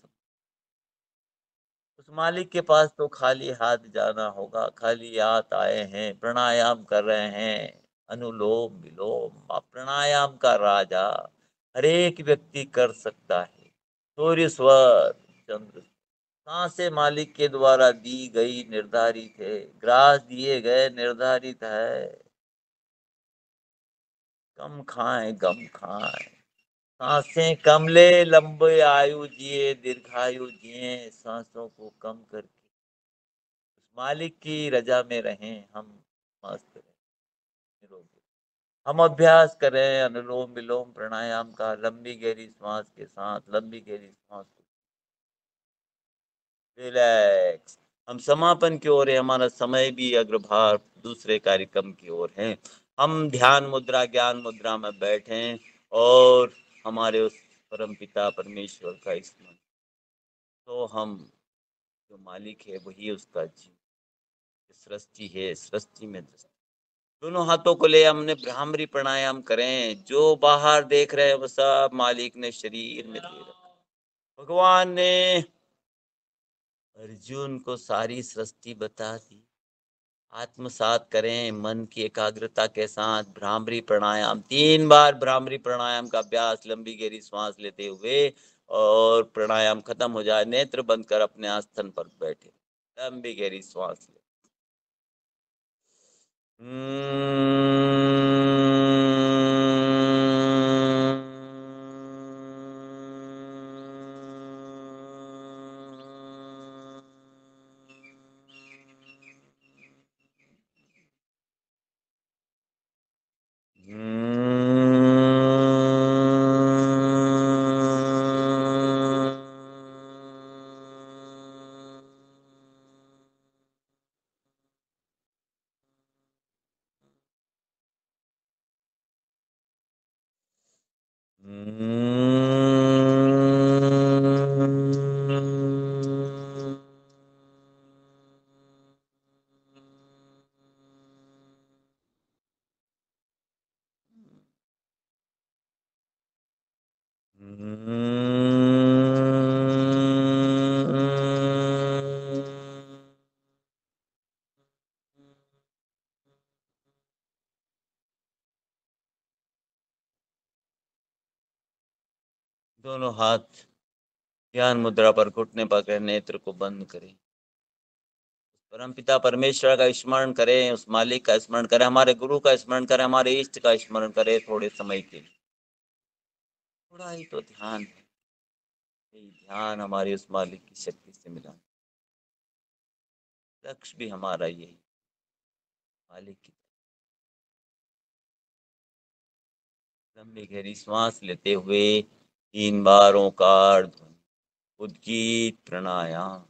उस मालिक के पास तो खाली हाथ जाना होगा। खाली हाथ आए हैं, प्राणायाम कर रहे हैं, अनुलोम विलोम, प्राणायाम का राजा हर एक व्यक्ति कर सकता है। सूर्य स्वर, चंद्र, सांसें मालिक के द्वारा दी गई निर्धारित है, ग्रास दिए गए निर्धारित है। कम खाएं गम खाएं, सांसें कम ले, लंबे आयु जिए, दीर्घायु जिए, सांसों को कम करके मालिक की रजा में रहें, हम मस्त रहें, निरोगी। हम अभ्यास करें अनुलोम विलोम प्राणायाम का, लंबी गहरी श्वास के साथ, लंबी गहरी श्वास, रिलैक्स। हम समापन की ओर है, हमारा समय भी अग्रभार दूसरे कार्यक्रम की ओर है। हम ध्यान मुद्रा, ज्ञान मुद्रा में बैठे और हमारे उस परम पिता परमेश्वर का स्मरण, तो हम जो मालिक है वही उसका जीव, सृष्टि है, सृष्टि में दृष्टि। दोनों हाथों को ले हमने भ्रामरी प्राणायाम करें। जो बाहर देख रहे हैं वो सब मालिक ने शरीर में दे रखा। भगवान ने अर्जुन को सारी सृष्टि बता दी। आत्मसात करें मन की एकाग्रता के साथ भ्रामरी प्राणायाम। 3 बार भ्रामरी प्राणायाम का अभ्यास, लंबी गहरी श्वास लेते हुए, और प्राणायाम खत्म हो जाए, नेत्र बंद कर अपने आसन पर बैठे, लंबी गहरी श्वास ले। दोनों हाथ ध्यान मुद्रा पर घुटने पकड़े, नेत्र को बंद करें। परमपिता परमेश्वर का स्मरण करें, उस मालिक का स्मरण करें, हमारे गुरु का स्मरण करें, हमारे इष्ट का स्मरण करें थोड़े समय के लिए। थोड़ा ही तो ध्यान है, ध्यान हमारी उस मालिक की शक्ति से मिला। लक्ष्य भी हमारा यही, मालिक की। लंबी गहरी सांस लेते हुए 3 बार ओंकार ध्वनि, उद्गीत प्राणायाम।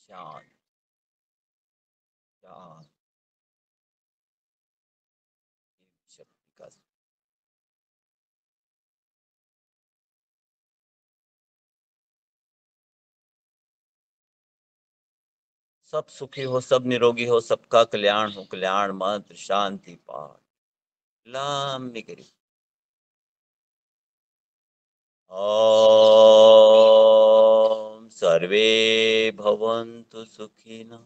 शांत शांत शक्ति का सब सुखी हो, सब निरोगी हो, सबका कल्याण हो। कल्याण मंत्र शांति पाठ लंबी करी। ओम सर्वे भवन्तु सुखिनः,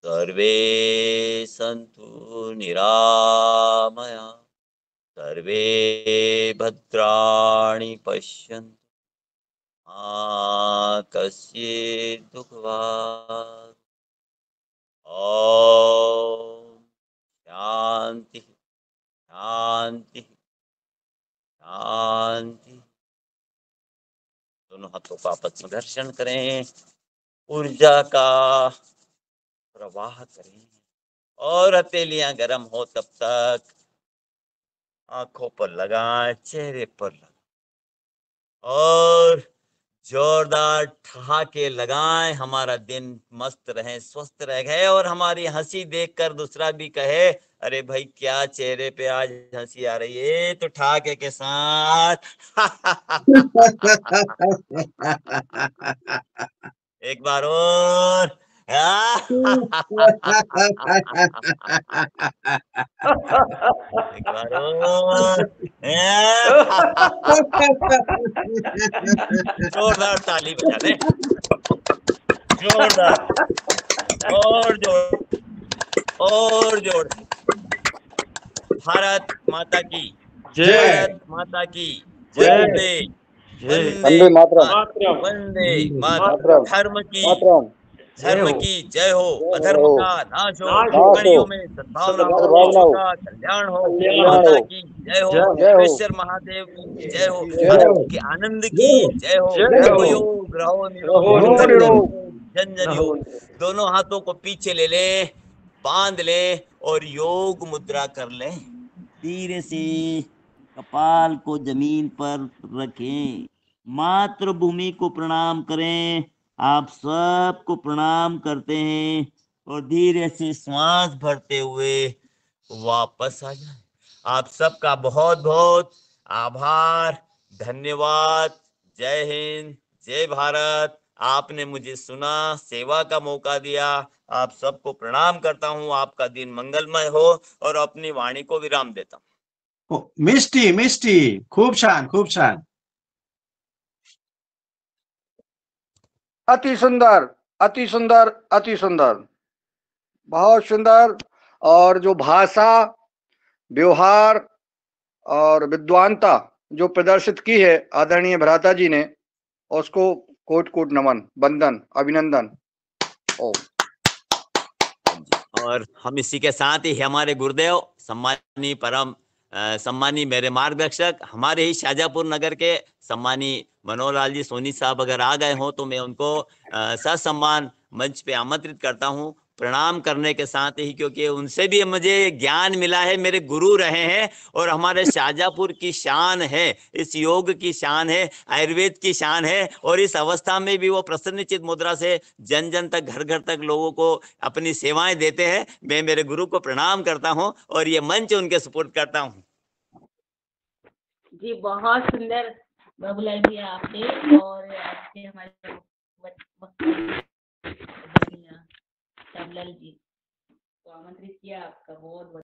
सर्वे सन्तु निरामया, सर्वे भद्राणि पश्यन्तु मा कश्चित् दुःखभाग्। ओम शांति शांति शांति। दोनों हाथों का आपस में घर्षण करें, ऊर्जा का प्रवाह करें और हथेलियां गर्म हो तब तक आंखों पर लगाएं, चेहरे पर लगाएं और जोरदार ठहाके लगाएं। हमारा दिन मस्त रहे, स्वस्थ रह गए और हमारी हंसी देखकर दूसरा भी कहे, अरे भाई क्या चेहरे पे आज हंसी आ रही है, तो ठहाके के साथ एक बार और एक बार और जोरदार ताली बजा दे, जोरदार और जोर और जोर। भारत माता की जय। भारत माता की वंदे वंदे मातरम। वंदे मातरम। मातरम। धर्म की मातरम। धर्म की जय हो, अधर्म का नाश हो, नाश हो। कणियों में सद्भावना हो, सद्भावना हो। विश्व का कल्याण हो। कल्याण माता हो। की जय हो, जय हो। ईश्वर महादेव की जय हो, जय हो। के आनंद की जय हो। जय हो। योग रहो रहो निरोग, निरोग। जन जन योग। दोनों हाथों को पीछे ले ले, बांध ले और योग मुद्रा कर ले। धीरे से कपाल को जमीन पर रखें, मातृभूमि को प्रणाम करें। आप सबको प्रणाम करते हैं और धीरे से श्वास भरते हुए वापस आ जाए। आप सबका बहुत बहुत आभार, धन्यवाद। जय हिंद, जय भारत। आपने मुझे सुना, सेवा का मौका दिया। आप सबको प्रणाम करता हूं। आपका दिन मंगलमय हो और अपनी वाणी को विराम देता हूं। मिष्टी मिष्टी, खूप छान खूप छान। अति सुंदर अति सुंदर अति सुंदर, बहुत सुंदर। और जो भाषा, व्यवहार और विद्वानता जो प्रदर्शित की है आदरणीय भ्राता जी ने, उसको कोट कोट नमन, वंदन, अभिनंदन। ओम। और हम इसी के साथ ही हमारे गुरुदेव सम्मानी परम सम्मानी मेरे मार्गदर्शक हमारे ही शाहजहाँपुर नगर के सम्मानी मनोहर लाल जी सोनी साहब अगर आ गए हों तो मैं उनको ससम्मान मंच पे आमंत्रित करता हूं, प्रणाम करने के साथ ही, क्योंकि उनसे भी मुझे ज्ञान मिला है, मेरे गुरु रहे हैं और हमारे शाहजहाँपुर की शान है, इस योग की शान है, आयुर्वेद की शान है। और इस अवस्था में भी वो प्रसन्नचित मुद्रा से जन जन तक, घर घर तक लोगों को अपनी सेवाएं देते हैं। मैं मेरे गुरु को प्रणाम करता हूं और ये मंच उनके सुपुर्द करता हूं। जी बहुत सुंदर बुलाई दिया आपने। और आपने हमारे श्यामलाल जी को आमंत्रित किया, आपका बहुत बहुत